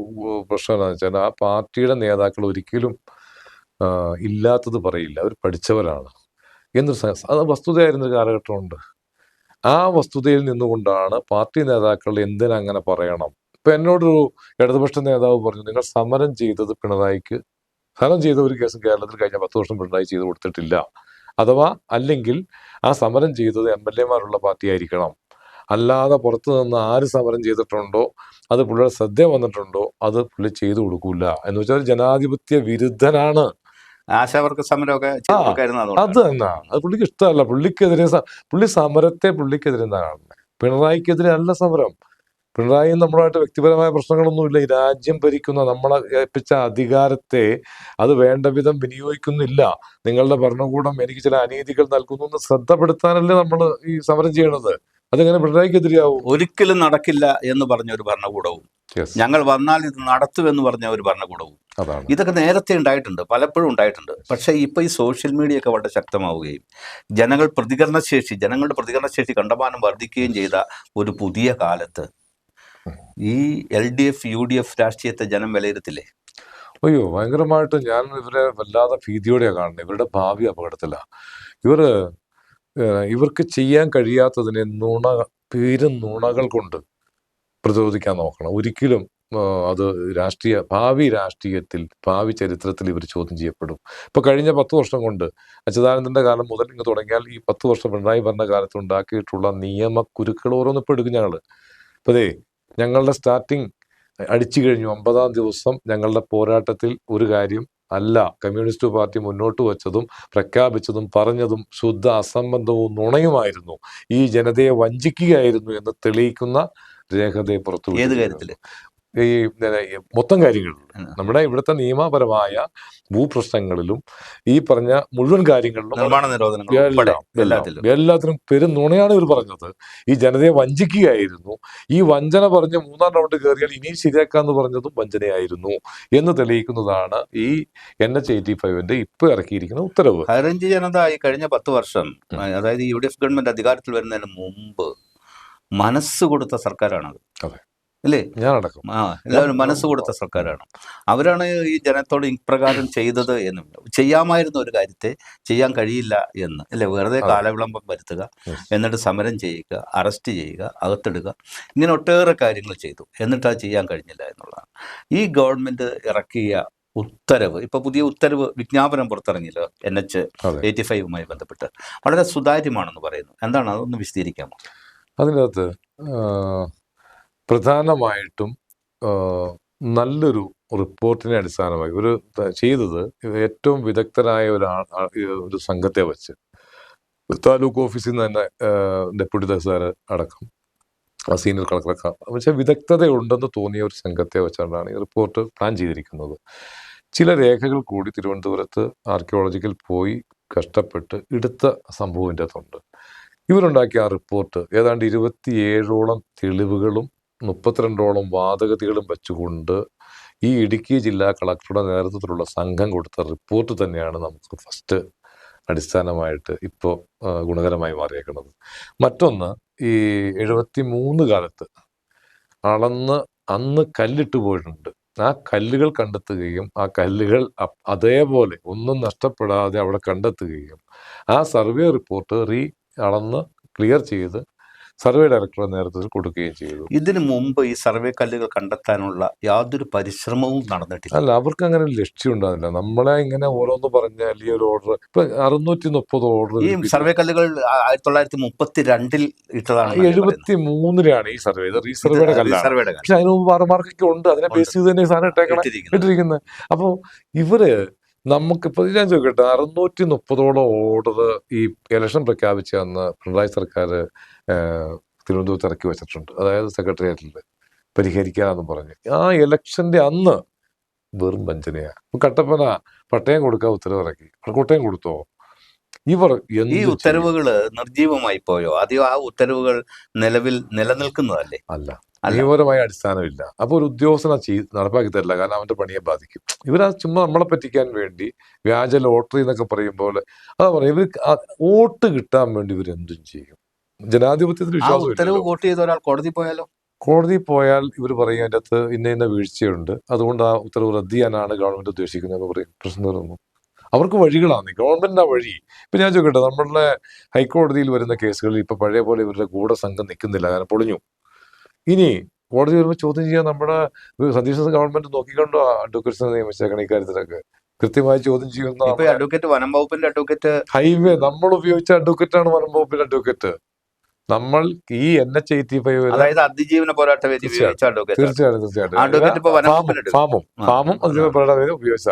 പ്രശ്നം എന്താണെന്ന് വെച്ചാൽ ആ പാർട്ടിയുടെ നേതാക്കൾ ഒരിക്കലും ഇല്ലാത്തത് പറയില്ല. അവർ പഠിച്ചവരാണ് എന്നൊരു അത് വസ്തുതയായിരുന്നൊരു കാലഘട്ടമുണ്ട്. ആ വസ്തുതയിൽ നിന്നുകൊണ്ടാണ് പാർട്ടി നേതാക്കൾ എന്തിനങ്ങനെ പറയണം. ഇപ്പം എന്നോടൊരു ഇടതുപക്ഷ നേതാവ് പറഞ്ഞു, നിങ്ങൾ സമരം ചെയ്തത് പിണറായിക്ക്, സമരം ചെയ്ത ഒരു കേസും കേരളത്തിൽ കഴിഞ്ഞ 10 വർഷം പിണറായി ചെയ്ത് കൊടുത്തിട്ടില്ല. അഥവാ അല്ലെങ്കിൽ ആ സമരം ചെയ്തത് MLA-മാരുള്ള പാർട്ടി ആയിരിക്കണം. അല്ലാതെ പുറത്തു നിന്ന് ആര് സമരം ചെയ്തിട്ടുണ്ടോ, അത് പുള്ളിയുടെ ശ്രദ്ധ വന്നിട്ടുണ്ടോ, അത് പുള്ളി ചെയ്തു കൊടുക്കൂല. എന്ന് വെച്ചാൽ ജനാധിപത്യ വിരുദ്ധനാണ്. ആശാവർക്ക് സമരമൊക്കെ അത് തന്നെ. അത് പുള്ളിക്ക് ഇഷ്ടമല്ല. പുള്ളി സമരത്തെ പുള്ളിക്കെതിരെ കാണുന്നത്. പിണറായിക്കെതിരെ അല്ല സമരം. പിണറായി നമ്മളുമായിട്ട് വ്യക്തിപരമായ പ്രശ്നങ്ങളൊന്നുമില്ല. ഈ രാജ്യം ഭരിക്കുന്ന നമ്മളെ ഏൽപ്പിച്ച അധികാരത്തെ അത് വേണ്ട വിധം വിനിയോഗിക്കുന്നില്ല. നിങ്ങളുടെ ഭരണകൂടം എനിക്ക് ചില അനീതികൾ നൽകുന്നു എന്ന് ശ്രദ്ധപ്പെടുത്താനല്ലേ നമ്മൾ ഈ സമരം ചെയ്യണത്. അതെങ്ങനെ പിണറായിക്കെതിരെയാവും? ഒരിക്കലും നടക്കില്ല എന്ന് പറഞ്ഞ ഒരു ഭരണകൂടവും, ഞങ്ങൾ വന്നാൽ ഇത് നടത്തുമെന്ന് പറഞ്ഞ ഒരു ഭരണകൂടവും, ഇതൊക്കെ നേരത്തെ ഉണ്ടായിട്ടുണ്ട്, പലപ്പോഴും ഉണ്ടായിട്ടുണ്ട്. പക്ഷേ ഇപ്പൊ ഈ സോഷ്യൽ മീഡിയ ഒക്കെ വളരെ ശക്തമാവുകയും ജനങ്ങളുടെ പ്രതികരണശേഷി കണ്ടമാനം വർദ്ധിക്കുകയും ചെയ്ത ഒരു പുതിയ കാലത്ത് ഈ LDF UDF രാഷ്ട്രീയത്തെ ജനം വിലയിരുത്തില്ലേ? അയ്യോ, ഭയങ്കരമായിട്ട്. ഞാൻ ഇവരെ വല്ലാതെ ഭീതിയോടെയാണ് കാണുന്നത്. ഇവരുടെ ഭാവി അപകടത്തിലാണ്. ഇവർക്ക് ചെയ്യാൻ കഴിയാത്തതിനെ നുണകൾ കൊണ്ട് പ്രതിരോധിക്കാൻ നോക്കണം. ഒരിക്കലും അത് ഭാവി രാഷ്ട്രീയത്തിൽ, ഭാവി ചരിത്രത്തിൽ ഇവർ ചോദ്യം ചെയ്യപ്പെടും. ഇപ്പൊ കഴിഞ്ഞ 10 വർഷം കൊണ്ട് അച്യുതാനന്ദന്റെ കാലം മുതൽ ഇങ്ങ് തുടങ്ങിയാൽ ഈ 10 വർഷം പിണറായി ഭരണകാലത്ത് ഉണ്ടാക്കിയിട്ടുള്ള നിയമക്കുരുക്കൾ ഓരോന്നിപ്പോൾ എടുക്കും ഞങ്ങൾ. ഇപ്പൊ ഞങ്ങളുടെ സ്റ്റാർട്ടിങ് അടിച്ചു കഴിഞ്ഞു. 50-ാം ദിവസം ഞങ്ങളുടെ പോരാട്ടത്തിൽ ഒരു കാര്യം അല്ല കമ്മ്യൂണിസ്റ്റ് പാർട്ടി മുന്നോട്ട് വച്ചതും പ്രഖ്യാപിച്ചതും പറഞ്ഞതും ശുദ്ധ അസംബന്ധവും നുണയുമായിരുന്നു. ഈ ജനതയെ വഞ്ചിക്കുകയായിരുന്നു എന്ന് തെളിയിക്കുന്ന രേഖതയെ പുറത്തു. ഏത് കാര്യത്തില്? ഈ മൊത്തം കാര്യങ്ങളിലും നമ്മുടെ ഇവിടുത്തെ നിയമപരമായ ഭൂപ്രശ്നങ്ങളിലും ഈ പറഞ്ഞ മുഴുവൻ കാര്യങ്ങളിലും എല്ലാത്തിനും പെരും നുണയാണ് ഇവർ പറഞ്ഞത്. ഈ ജനതയെ വഞ്ചിക്കുകയായിരുന്നു. ഈ വഞ്ചന പറഞ്ഞ് 3-ാം റൗണ്ട് കയറിയാൽ ഇനിയും ശരിയാക്കാന്ന് പറഞ്ഞതും വഞ്ചനയായിരുന്നു എന്ന് തെളിയിക്കുന്നതാണ് ഈ NH-85 ഇപ്പൊ ഇറക്കിയിരിക്കുന്ന ഉത്തരവ്. ഹൈറേഞ്ച് ജനത ഈ കഴിഞ്ഞ 10 വർഷം, അതായത് UDF ഗവൺമെന്റ് അധികാരത്തിൽ വരുന്നതിന് മുമ്പ് മനസ്സ് കൊടുത്ത സർക്കാരാണത്. അല്ലേ? ഞാനടക്കം എല്ലാവരും മനസ്സ് കൊടുത്ത സർക്കാരാണ്. അവരാണ് ഈ ജനത്തോട് ഇപ്രകാരം ചെയ്തത് എന്ന്. ചെയ്യാമായിരുന്ന ഒരു കാര്യത്തെ ചെയ്യാൻ കഴിയില്ല എന്ന് അല്ലേ, വെറുതെ കാലവിളംബം വരുത്തുക, എന്നിട്ട് സമരം ചെയ്യുക, അറസ്റ്റ് ചെയ്യുക, അകത്തിടുക, ഇങ്ങനെ ഒട്ടേറെ കാര്യങ്ങൾ ചെയ്തു. എന്നിട്ട് അത് ചെയ്യാൻ കഴിഞ്ഞില്ല എന്നുള്ളതാണ്. ഈ ഗവൺമെന്റ് ഇറക്കിയ ഉത്തരവ്, ഇപ്പൊ പുതിയ ഉത്തരവ് വിജ്ഞാപനം പുറത്തിറങ്ങിയല്ലോ NH-85 ബന്ധപ്പെട്ട്, വളരെ സുതാര്യമാണെന്ന് പറയുന്നു. എന്താണ്, അതൊന്ന് വിശദീകരിക്കാമോ? അതിനകത്ത് പ്രധാനമായിട്ടും നല്ലൊരു റിപ്പോർട്ടിനെ അടിസ്ഥാനമായി ഇവർ ചെയ്തത് ഏറ്റവും വിദഗ്ധരായ ഒരു സംഘത്തെ വെച്ച് താലൂക്ക് ഓഫീസിൽ നിന്ന് തന്നെ ഡെപ്യൂട്ടി തഹസിൽദാർ അടക്കം സീനിയർ കളക്ടറൊക്കെ പക്ഷേ വിദഗ്ധതയുണ്ടെന്ന് തോന്നിയ ഒരു സംഘത്തെ വെച്ചാണ് ഈ റിപ്പോർട്ട് പ്ലാൻ ചെയ്തിരിക്കുന്നത്. ചില രേഖകൾ കൂടി തിരുവനന്തപുരത്ത് ആർക്കിയോളജിക്കൽ പോയി കഷ്ടപ്പെട്ട് എടുത്ത സംഭവം ഇതിൻ്റെ അകത്തുണ്ട്. ഇവരുണ്ടാക്കിയ ആ റിപ്പോർട്ട് ഏതാണ്ട് 27ഓളം തെളിവുകളും 32ഓളം വാദഗതികളും വെച്ചുകൊണ്ട് ഈ ഇടുക്കി ജില്ലാ കളക്ടറുടെ നേതൃത്വത്തിലുള്ള സംഘം കൊടുത്ത റിപ്പോർട്ട് തന്നെയാണ് നമുക്ക് ഫസ്റ്റ് അടിസ്ഥാനമായിട്ട് ഇപ്പോൾ ഗുണകരമായി മാറിയേക്കുന്നത്. മറ്റൊന്ന്, ഈ 73 കാലത്ത് അളന്ന് അന്ന് കല്ലിട്ട് പോയിട്ടുണ്ട്. ആ കല്ലുകൾ കണ്ടെത്തുകയും ആ കല്ലുകൾ അതേപോലെ ഒന്നും നഷ്ടപ്പെടാതെ അവിടെ കണ്ടെത്തുകയും ആ സർവേ റിപ്പോർട്ട് അളന്ന് ക്ലിയർ ചെയ്ത് സർവേ ഡയറക്ടറുടെ നേതൃത്വത്തിൽ കൊടുക്കുകയും ചെയ്തു. ഇതിനു മുമ്പ് ഈ സർവേ കല്ലുകൾ കണ്ടെത്താനുള്ള യാതൊരു പരിശ്രമവും നടന്നിട്ടില്ല. അല്ല, അവർക്ക് അങ്ങനെ ഒരു ലക്ഷ്യം ഉണ്ടാവില്ല. നമ്മളെ ഇങ്ങനെ ഓരോന്ന് പറഞ്ഞാൽ ഈ ഒരു ഓർഡർ ഇപ്പൊ 630 ഓർഡർ ഈ സർവേ കല്ലുകൾ 1932 ഇട്ടതാണ്. 73 ഈ സർവേ, ഇത് റീസർവേയുടെ കല്ലാണ്. പക്ഷെ അതിന് മുമ്പ് വാർമാർക്കൊക്കെ ഉണ്ട്, അതിനെ ബേസ് ചെയ്ത് തന്നെ സാധനം ഇട്ടിരിക്കുന്നത്. അപ്പോൾ ഇവര് നമുക്കിപ്പോ ഞാൻ ചോദിക്കട്ടെ, 630ഓളം ഓർഡർ ഈ ഇലക്ഷൻ പ്രഖ്യാപിച്ച അന്ന് പിണറായി സർക്കാർ തിരുവനന്തപുരത്ത് ഇറക്കി വെച്ചിട്ടുണ്ട്. അതായത് സെക്രട്ടേറിയറ്റിൽ പരിഹരിക്കാന്ന് പറഞ്ഞ് ആ ഇലക്ഷന്റെ അന്ന് വെറും വഞ്ചനയാ. കട്ടപ്പന പട്ടയം കൊടുക്കാൻ ഉത്തരവിറക്കി, കോട്ടയം കൊടുത്തോ? ഇവർ ഈ ഉത്തരവുകൾ നിർജീവമായി പോയോ? ആദ്യം ആ ഉത്തരവുകൾ നിലവിൽ നിലനിൽക്കുന്നതല്ലേ? അല്ല, നിയമപരമായ അടിസ്ഥാനമില്ല. അപ്പോൾ ഒരു ഉദ്യോഗസ്ഥനെ നടപ്പാക്കി തരില്ല, കാരണം അവന്റെ പണിയെ ബാധിക്കും. ഇവരാ ചുമ്മാ നമ്മളെ പറ്റിക്കാൻ വേണ്ടി വ്യാജ ലോട്ടറി എന്നൊക്കെ പറയുമ്പോൾ അതാ പറയാം, ഇവർ വോട്ട് കിട്ടാൻ വേണ്ടി ഇവരെന്തും ചെയ്യും. ജനാധിപത്യത്തിൽ വിശ്വാസം. ഉത്തരവ് വോട്ട് ചെയ്ത ഒരാൾ കോടതി പോയാലോ? കോടതി പോയാൽ ഇവർ പറയും അതിൻ്റെ അകത്ത് ഇന്ന വീഴ്ചയുണ്ട്, അതുകൊണ്ട് ആ ഉത്തരവ് റദ്ദ് ചെയ്യാനാണ് ഗവൺമെന്റ് ഉദ്ദേശിക്കുന്നതെന്ന് പറയും. പ്രശ്നം തീർന്നു. അവർക്ക് വഴികളാണ്, ഗവൺമെന്റിന്റെ ആ വഴി. ഇപ്പൊ ഞാൻ ചോദിക്കട്ടെ, നമ്മളുടെ ഹൈക്കോടതിയിൽ വരുന്ന കേസുകളിൽ ഇപ്പൊ പഴയ പോലെ ഇവരുടെ ഗൂഢസംഘം നിൽക്കുന്നില്ല, കാരണം പൊളിഞ്ഞു. ഇനി കോടതി വരുമ്പോൾ ചോദ്യം ചെയ്യാൻ നമ്മുടെ സതീശൻ ഗവൺമെന്റ് നോക്കിക്കൊണ്ടോ അഡ്വക്കേറ്റ്സിനെ നിയമിച്ചേക്കണം ഇക്കാര്യത്തിലൊക്കെ കൃത്യമായി ചോദ്യം ചെയ്യുന്ന. അഡ്വക്കേറ്റ് വനം വകുപ്പിന്റെ അഡ്വക്കേറ്റ്, ഹൈവേ നമ്മൾ ഉപയോഗിച്ച അഡ്വക്കേറ്റാണ് വനം വകുപ്പിന്റെ അഡ്വക്കേറ്റ്. നമ്മൾ ഈ NH-85 അതായത് അതിജീവന പോരാട്ട വേദി തീർച്ചയായിട്ടും ഫാമും അതിജീവന പോരാട്ട വേദി ഉപയോഗിച്ച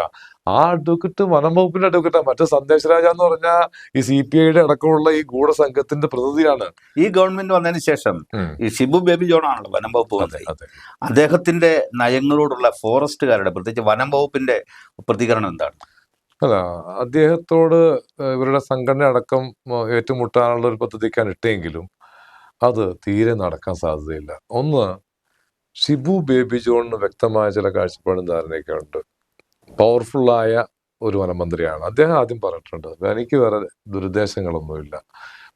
ആ അഡ്വക്കേറ്റ് വനം വകുപ്പിന്റെ അഡ്വക്കേറ്റാണ്. മറ്റേ സന്ദേശ് രാജ എന്ന് പറഞ്ഞാൽ ഈ CPIയുടെ അടക്കമുള്ള ഈ ഗൂഢസംഘത്തിന്റെ പ്രതിനിധിയാണ്. ഈ ഗവൺമെന്റ് വന്നതിന് ശേഷം ഈ ഷിബു ബേബി ജോൺ ആണല്ലോ വനം വകുപ്പ് മന്ത്രി. അദ്ദേഹത്തിന്റെ നയങ്ങളോടുള്ള ഫോറസ്റ്റുകാരുടെ, പ്രത്യേകിച്ച് വനം വകുപ്പിന്റെ പ്രതികരണം എന്താണ്? അല്ല, അദ്ദേഹത്തോട് ഇവരുടെ സംഘടന അടക്കം ഏറ്റുമുട്ടാനുള്ള ഒരു പദ്ധതിക്കാണ് ഇട്ടെങ്കിലും അത് തീരെ നടക്കാൻ സാധ്യതയില്ല. ഒന്ന്, ഷിബു ബേബി ജോണിന് വ്യക്തമായ ചില കാഴ്ചപ്പാടും ധാരണയൊക്കെ ഉണ്ട്. പവർഫുള്ളായ ഒരു വനമന്ത്രിയാണ് അദ്ദേഹം. ആദ്യം പറഞ്ഞിട്ടുണ്ട്, എനിക്ക് വേറെ ദുരുദ്ദേശങ്ങളൊന്നുമില്ല,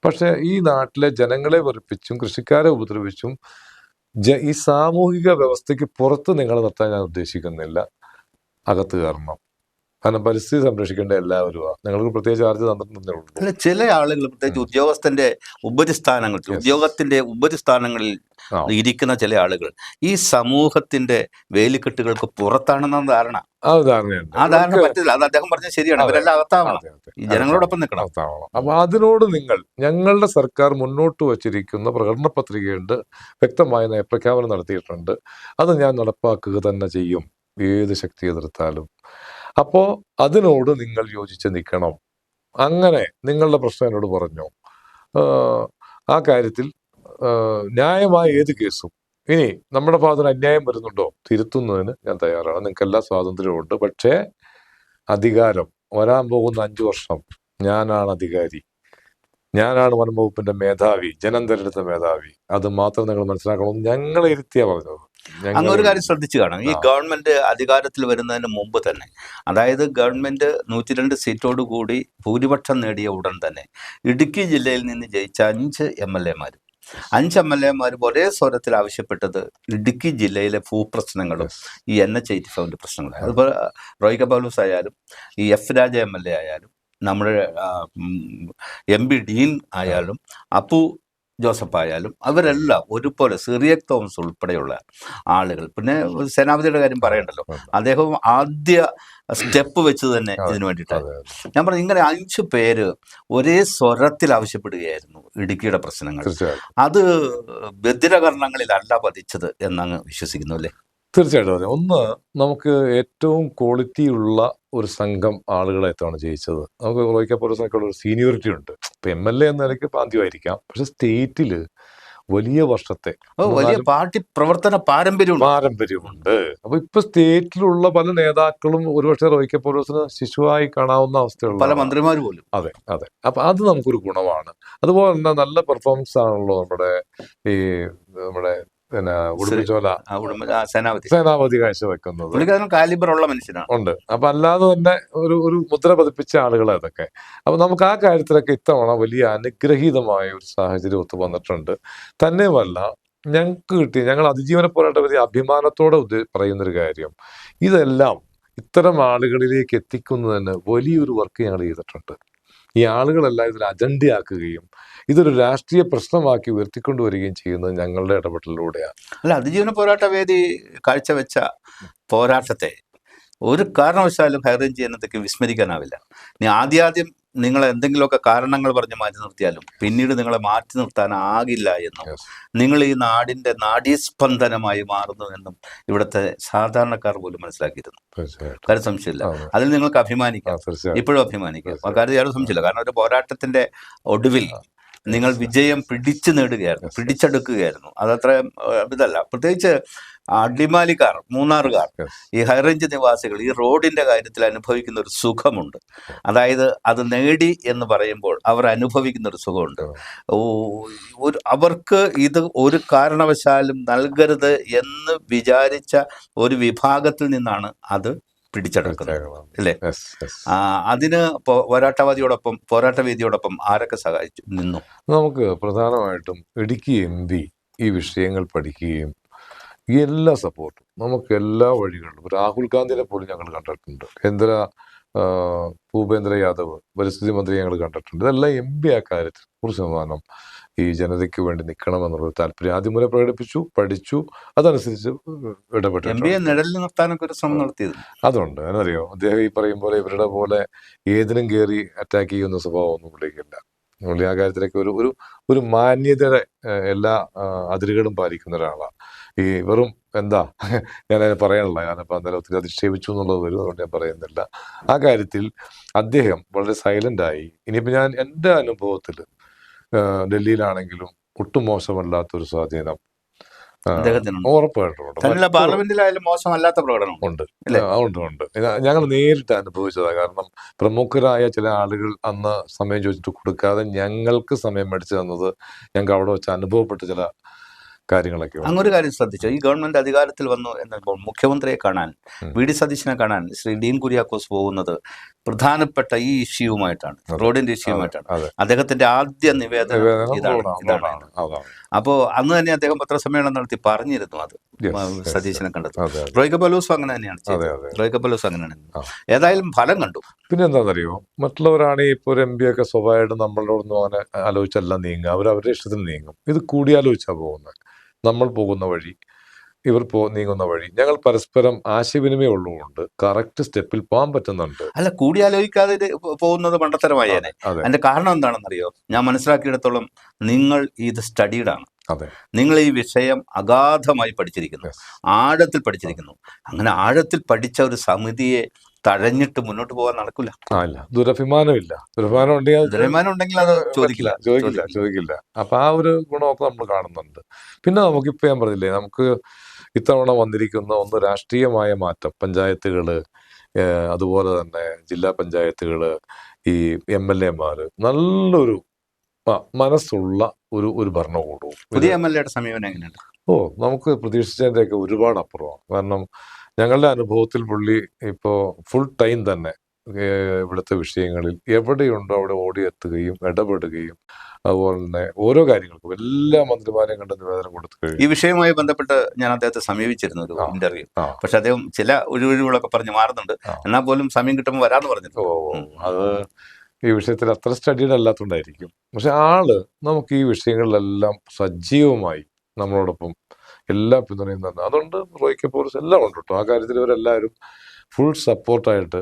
പക്ഷെ ഈ നാട്ടിലെ ജനങ്ങളെ വെറുപ്പിച്ചും കൃഷിക്കാരെ ഉപദ്രവിച്ചും ഈ സാമൂഹിക വ്യവസ്ഥയ്ക്ക് പുറത്ത് നിങ്ങളെ നിർത്താൻ ഞാൻ ഉദ്ദേശിക്കുന്നില്ല, അകത്ത് കയറണം. കാരണം പരിസ്ഥിതി സംരക്ഷിക്കേണ്ട എല്ലാവരും നിങ്ങൾക്ക് പ്രത്യേകിച്ച് ചാർജ് തന്നിട്ടുണ്ടെന്നേ ഉള്ളൂ. അല്ല, ചില ആളുകൾ പ്രത്യേകിച്ച് ഉദ്യോഗത്തിന്റെ ഉപരിസ്ഥാനങ്ങളിൽ ഇരിക്കുന്ന ചില ആളുകൾ ഈ സമൂഹത്തിന്റെ വേലിക്കെട്ടുകൾക്ക് പുറത്താണെന്നാണ് ധാരണ. ആ ധാരണ പറ്റില്ല. അത് അദ്ദേഹം പറഞ്ഞത് ശരിയാണ്. അവരെല്ലാം അകത്താവണം, ഈ ജനങ്ങളോടൊപ്പം നിൽക്കണം. അപ്പൊ അതിനോട് ഞങ്ങളുടെ സർക്കാർ മുന്നോട്ട് വച്ചിരിക്കുന്ന പ്രകടന പത്രികയുണ്ട്, വ്യക്തമായ നയപ്രഖ്യാപനം നടത്തിയിട്ടുണ്ട്. അത് ഞാൻ നടപ്പാക്കുക തന്നെ ചെയ്യും, ഏത് ശക്തി എതിർത്താലും. അപ്പോ അതിനോട് നിങ്ങൾ യോജിച്ച് നിൽക്കണം. അങ്ങനെ നിങ്ങളുടെ പ്രശ്നം എന്നോട് പറഞ്ഞു. ആ കാര്യത്തിൽ ന്യായമായ ഏത് കേസും, ഇനി നമ്മുടെ ഭാഗത്തിന് അന്യായം വരുന്നുണ്ടോ തിരുത്തുന്നതിന് ഞാൻ തയ്യാറാണ്. നിങ്ങൾക്ക് എല്ലാ സ്വാതന്ത്ര്യവും ഉണ്ട്. പക്ഷേ അധികാരം വരാൻ പോകുന്ന 5 വർഷം ഞാനാണ് അധികാരി, ഞാനാണ് വനം വകുപ്പിന്റെ മേധാവി, ജനം തെരഞ്ഞെടുത്ത മേധാവി. അത് മാത്രം നിങ്ങൾ മനസ്സിലാക്കണം. ഞങ്ങളെ ഇരുത്തിയാ പറഞ്ഞത്. അങ്ങ് ഒരു കാര്യം ശ്രദ്ധിച്ചു കാണും, ഈ ഗവൺമെന്റ് അധികാരത്തിൽ വരുന്നതിന് മുമ്പ് തന്നെ, അതായത് ഗവൺമെന്റ് 102 സീറ്റോട് കൂടി ഭൂരിപക്ഷം നേടിയ ഉടൻ തന്നെ ഇടുക്കി ജില്ലയിൽ നിന്ന് ജയിച്ച 5 MLA-മാരും 5 MLA-മാരും ഒരേ സ്വരത്തിൽ ആവശ്യപ്പെട്ടത് ഇടുക്കി ജില്ലയിലെ ഭൂപ്രശ്നങ്ങളും ഈ NH-85 പ്രശ്നങ്ങളും. അതുപോലെ റോയ് കെ ആയാലും ഈ F രാജ MLA ആയാലും നമ്മുടെ MP ഡീൻ ആയാലും അപ്പു ജോസഫ് ആയാലും അവരെല്ലാം ഒരുപോലെ, സിറിയക് തോമസ് ഉൾപ്പെടെയുള്ള ആളുകൾ, പിന്നെ സേനാപതിയുടെ കാര്യം പറയണ്ടല്ലോ, അദ്ദേഹം ആദ്യ സ്റ്റെപ്പ് വെച്ച് തന്നെ ഇതിനു വേണ്ടിയിട്ടാണ്. ഞാൻ പറഞ്ഞു, ഇങ്ങനെ 5 പേര് ഒരേ സ്വരത്തിൽ ആവശ്യപ്പെടുകയായിരുന്നു ഇടുക്കിയുടെ പ്രശ്നങ്ങൾ. അത് ബദിരകർണങ്ങളിലല്ല പതിച്ചത് എന്നങ്ങ് വിശ്വസിക്കുന്നു അല്ലേ? തീർച്ചയായിട്ടും അതെ. ഒന്ന് നമുക്ക് ഏറ്റവും ക്വാളിറ്റി ഉള്ള ഒരു സംഘം ആളുകളെ എത്താണ് ജയിച്ചത്. നമുക്ക് റോയ് കെ പൗലോസിനൊക്കെ ഒരു സീനിയോറിറ്റി ഉണ്ട്. ഇപ്പൊ MLA എന്ന നിലയ്ക്ക് ആദ്യമായിരിക്കാം, പക്ഷെ സ്റ്റേറ്റില് വലിയ വർഷത്തെ വലിയ പാർട്ടി പ്രവർത്തന പാരമ്പര്യമുണ്ട്. പാരമ്പര്യമുണ്ട്. അപ്പൊ ഇപ്പൊ സ്റ്റേറ്റിലുള്ള പല നേതാക്കളും ഒരുപക്ഷെ റോയ് കെ പൗലോസിന് ശിശുവായി കാണാവുന്ന അവസ്ഥയുള്ള പല മന്ത്രിമാർ പോലും. അതെ അതെ. അപ്പൊ അത് നമുക്കൊരു ഗുണമാണ്. അതുപോലെ തന്നെ നല്ല പെർഫോമൻസ് ആണല്ലോ നമ്മുടെ പിന്നെ ഉടുമ്പൻചോല സേനാപതി കാഴ്ചവെക്കുന്നത്. പുള്ളിക്കാരൻ കാലിബർ ഉള്ള മനുഷ്യനാണ്. ഉണ്ട്. അപ്പൊ അല്ലാതെ തന്നെ ഒരു മുദ്ര പതിപ്പിച്ച ആളുകൾ അതൊക്കെ. അപ്പൊ നമുക്ക് ആ കാര്യത്തിലൊക്കെ ഇത്തവണ വലിയ അനുഗ്രഹീതമായ ഒരു സാഹചര്യം ഒത്തു വന്നിട്ടുണ്ട്. തന്നെയുമല്ല, ഞങ്ങൾ അതിജീവന പോരാട്ട വലിയ അഭിമാനത്തോടെ പറയുന്നൊരു കാര്യം, ഇതെല്ലാം ഇത്തരം ആളുകളിലേക്ക് എത്തിക്കുന്നതിന് വലിയൊരു വർക്ക് ഞങ്ങൾ ചെയ്തിട്ടുണ്ട്. ഈ ആളുകളെല്ലാം ഇതിൽ അജണ്ടയാക്കുകയും ഇതൊരു രാഷ്ട്രീയ പ്രശ്നമാക്കി ഉയർത്തിക്കൊണ്ടുവരികയും ചെയ്യുന്നത് ഞങ്ങളുടെ ഇടപെടലിലൂടെയാണ്. അല്ല, അതിജീവന പോരാട്ട വേദി കാഴ്ചവെച്ച പോരാട്ടത്തെ ഒരു കാരണവശാലും ഹൈറേഞ്ച് ജനതയ്ക്ക് വിസ്മരിക്കാനാവില്ല. നീ ആദ്യം നിങ്ങൾ എന്തെങ്കിലുമൊക്കെ കാരണങ്ങൾ പറഞ്ഞ് മാറ്റി നിർത്തിയാലും പിന്നീട് നിങ്ങളെ മാറ്റി നിർത്താനാകില്ല എന്നും നിങ്ങൾ ഈ നാടിന്റെ നാഡീസ്പന്ദനമായി മാറുന്നു എന്നും ഇവിടുത്തെ സാധാരണക്കാർ പോലും മനസ്സിലാക്കിയിരുന്നു. കാര്യം സംശയമില്ല, അതിൽ നിങ്ങൾക്ക് അഭിമാനിക്കാം, ഇപ്പോഴും അഭിമാനിക്കാം. കാര്യം യാതൊരു സംശയമില്ല. കാരണം ഒരു പോരാട്ടത്തിന്റെ ഒടുവിൽ നിങ്ങൾ വിജയം പിടിച്ചെടുക്കുകയായിരുന്നു. അതത്ര ഇതല്ല. പ്രത്യേകിച്ച് അടിമാലിക്കാർ, മൂന്നാറുകാർ, ഈ ഹൈറേഞ്ച് നിവാസികൾ ഈ റോഡിന്റെ കാര്യത്തിൽ അനുഭവിക്കുന്ന ഒരു സുഖമുണ്ട്. അതായത് അത് നേടി എന്ന് പറയുമ്പോൾ അവർ അനുഭവിക്കുന്ന ഒരു സുഖമുണ്ട്. അവർക്ക് ഇത് ഒരു കാരണവശാലും നൽകരുത് എന്ന് വിചാരിച്ച ഒരു വിഭാഗത്തിൽ നിന്നാണ് അത് പിടിച്ചെടുക്കുന്നത്, അല്ലേ? അതിന് പോരാട്ട വേദിയോടൊപ്പം ആരൊക്കെ സഹായിച്ചു നിന്നു? നമുക്ക് പ്രധാനമായിട്ടും ഇടുക്കി MP ഈ വിഷയങ്ങൾ പഠിക്കുകയും എല്ലാ സപ്പോർട്ടും നമുക്ക് എല്ലാ വഴികളിലും, രാഹുൽ ഗാന്ധിനെ പോലും ഞങ്ങൾ കണ്ടിട്ടുണ്ട്, ഭൂപേന്ദ്ര യാദവ് പരിസ്ഥിതി മന്ത്രി ഞങ്ങൾ കണ്ടിട്ടുണ്ട്. ഇതെല്ലാം MP ആ കാര്യത്തിൽ 100% ഈ ജനതയ്ക്ക് വേണ്ടി നിൽക്കണമെന്നുള്ള താല്പര്യം ആദ്യം മുതലേ പ്രകടിപ്പിച്ചു, പഠിച്ചു, അതനുസരിച്ച് ഇടപെട്ടു. നിഴലിൽ നിർത്താനൊക്കെ ഒരു ശ്രമം നടത്തിയത് അതുണ്ട്. എന്നറിയോ, അദ്ദേഹം ഈ പറയും പോലെ ഇവരുടെ പോലെ ഏതിനും കയറി അറ്റാക്ക് ചെയ്യുന്ന സ്വഭാവമൊന്നും പുള്ളിക്കില്ല. പുള്ളി ആ കാര്യത്തിലേക്ക് ഒരു മാന്യതയുടെ എല്ലാ അതിരുകളും പാലിക്കുന്ന ഒരാളാണ്. ഈ വെറും എന്താ ഞാനതിനെ പറയാനുള്ള, ഞാനിപ്പോൾ അന്നേരം ഒത്തിരി അധിക്ഷേപിച്ചു എന്നുള്ളത് വരും, അതുകൊണ്ട് ഞാൻ പറയുന്നില്ല. ആ കാര്യത്തിൽ അദ്ദേഹം വളരെ സൈലൻ്റായി. ഇനിയിപ്പോൾ ഞാൻ എൻ്റെ അനുഭവത്തിൽ ഡൽഹിയിലാണെങ്കിലും ഒട്ടും മോശമല്ലാത്തൊരു സ്വാധീനം ഉറപ്പായിട്ടും പാർലമെന്റിലായാലും മോശമല്ലാത്ത പ്രകടനം ഉണ്ട്. ഞങ്ങൾ നേരിട്ട് അനുഭവിച്ചതാണ്. കാരണം പ്രമുഖരായ ചില ആളുകൾ അന്ന് സമയം ചോദിച്ചിട്ട് കൊടുക്കാതെ ഞങ്ങൾക്ക് സമയം മേടിച്ചു തന്നത് ഞങ്ങൾക്ക് അവിടെ വെച്ച് അനുഭവപ്പെട്ട ചില കാര്യങ്ങളൊക്കെ. അങ്ങൊരു കാര്യം ശ്രദ്ധിച്ചു, ഈ ഗവൺമെന്റ് അധികാരത്തിൽ വന്നു എന്നപ്പോൾ മുഖ്യമന്ത്രിയെ കാണാൻ, VD സതീശനെ കാണാൻ ശ്രീ ഡീൻ കുര്യാക്കോസ് പോകുന്നത് പ്രധാനപ്പെട്ട ഈ ഇഷ്യൂവുമായിട്ടാണ്, റോഡിന്റെ ഇഷ്യൂവുമായിട്ടാണ്. അദ്ദേഹത്തിന്റെ ആദ്യ നിവേദനം ഇതാണ്. അപ്പോ അന്ന് തന്നെ അദ്ദേഹം പത്രസമ്മേളനം നടത്തി പറഞ്ഞിരുന്നു അത് സതീശനെ കണ്ടത്. റോയ് കെ പൗലോസും അങ്ങനെ തന്നെയാണ് ചെയ്തത്. ഏതായാലും ഫലം കണ്ടു. പിന്നെ എന്താണെന്നറിയോ, മറ്റുള്ളവരാണ് ഇപ്പോൾ ഒരു MP ഒക്കെ സ്വാഭാവികമായിട്ടും നമ്മളോടൊന്നും അങ്ങനെ ആലോചിച്ചല്ല നീങ്ങുക, അവരുടെ ഇഷ്ടത്തിന് നീങ്ങും. ഇത് കൂടിയാലോചിച്ചാണ് പോകുന്നത്. നമ്മൾ പോകുന്ന വഴി, ഇവർ നീങ്ങുന്ന വഴി, ഞങ്ങൾ പരസ്പരം ആശയവിനിമയം ഉള്ളതുകൊണ്ട് കറക്റ്റ് സ്റ്റെപ്പിൽ പോകാൻ പറ്റുന്നുണ്ട്. അല്ല, കൂടിയാലോചിക്കാതെ പോകുന്നത് മണ്ടത്തരമായേനെ. അതിന്റെ കാരണം എന്താണെന്നറിയോ, ഞാൻ മനസ്സിലാക്കിയിടത്തോളം നിങ്ങൾ ഇത് സ്റ്റഡീഡാണ്. നിങ്ങൾ ഈ വിഷയം അഗാധമായി പഠിച്ചിരിക്കുന്നു, ആഴത്തിൽ പഠിച്ചിരിക്കുന്നു. അങ്ങനെ ആഴത്തിൽ പഠിച്ച ഒരു സമിതിയെ തഴഞ്ഞിട്ട് മുന്നോട്ട് പോകാൻ നടക്കില്ല. ദുരഭിമാനം ഉണ്ടെങ്കിൽ അത് ചോദിക്കില്ല. അപ്പൊ ആ ഒരു ഗുണമൊക്കെ നമ്മൾ കാണുന്നുണ്ട്. പിന്നെ നമുക്കിപ്പോ ഞാൻ പറഞ്ഞില്ലേ, നമുക്ക് ഇത്തവണ വന്നിരിക്കുന്ന ഒന്ന് രാഷ്ട്രീയമായ മാറ്റം. പഞ്ചായത്തുകള്, അതുപോലെ തന്നെ ജില്ലാ പഞ്ചായത്തുകള്, ഈ MLA-മാര് നല്ലൊരു മനസ്സുള്ള ഒരു ഭരണകൂടവും. പുതിയ MLA-യുടെ സമീപനം എങ്ങനെയുണ്ട്? നമുക്ക് പ്രതീക്ഷിച്ചതിൻ്റെയൊക്കെ ഒരുപാട് അപ്പുറമാണ്. കാരണം ഞങ്ങളുടെ അനുഭവത്തിൽ പുള്ളി ഇപ്പോൾ ഫുൾ ടൈം തന്നെ ഇവിടുത്തെ വിഷയങ്ങളിൽ എവിടെയുണ്ടോ അവിടെ ഓടിയെത്തുകയും ഇടപെടുകയും, അതുപോലെ തന്നെ ഓരോ കാര്യങ്ങൾക്കും എല്ലാ മന്ത്രിമാരെയും കണ്ട് നിവേദനം കൊടുത്തു കഴിയും. ഈ വിഷയവുമായി ബന്ധപ്പെട്ട് ഞാൻ അദ്ദേഹത്തെ സമീപിച്ചിരുന്നു ഒരു ഇന്റർവ്യൂ. പക്ഷെ അദ്ദേഹം ചില ഒഴിവുകളൊക്കെ പറഞ്ഞ് മാറുന്നുണ്ട്. എന്നാൽ പോലും സമയം കിട്ടുമ്പോൾ വരാമെന്ന് പറഞ്ഞിട്ടുണ്ട്. അത് ഈ വിഷയത്തിൽ അത്ര സ്റ്റഡീഡ് അല്ലാത്തതുകൊണ്ടായിരിക്കും. പക്ഷെ ആള് നമുക്ക് ഈ വിഷയങ്ങളിലെല്ലാം സജീവമായി നമ്മളോടൊപ്പം എല്ലാ പിന്തുണയും തന്നെ. അതുകൊണ്ട് റോയ് കെ പൗലോസ് എല്ലാം ഉണ്ട് കേട്ടോ. ആ കാര്യത്തിൽ ഇവരെല്ലാവരും ഫുൾ സപ്പോർട്ടായിട്ട്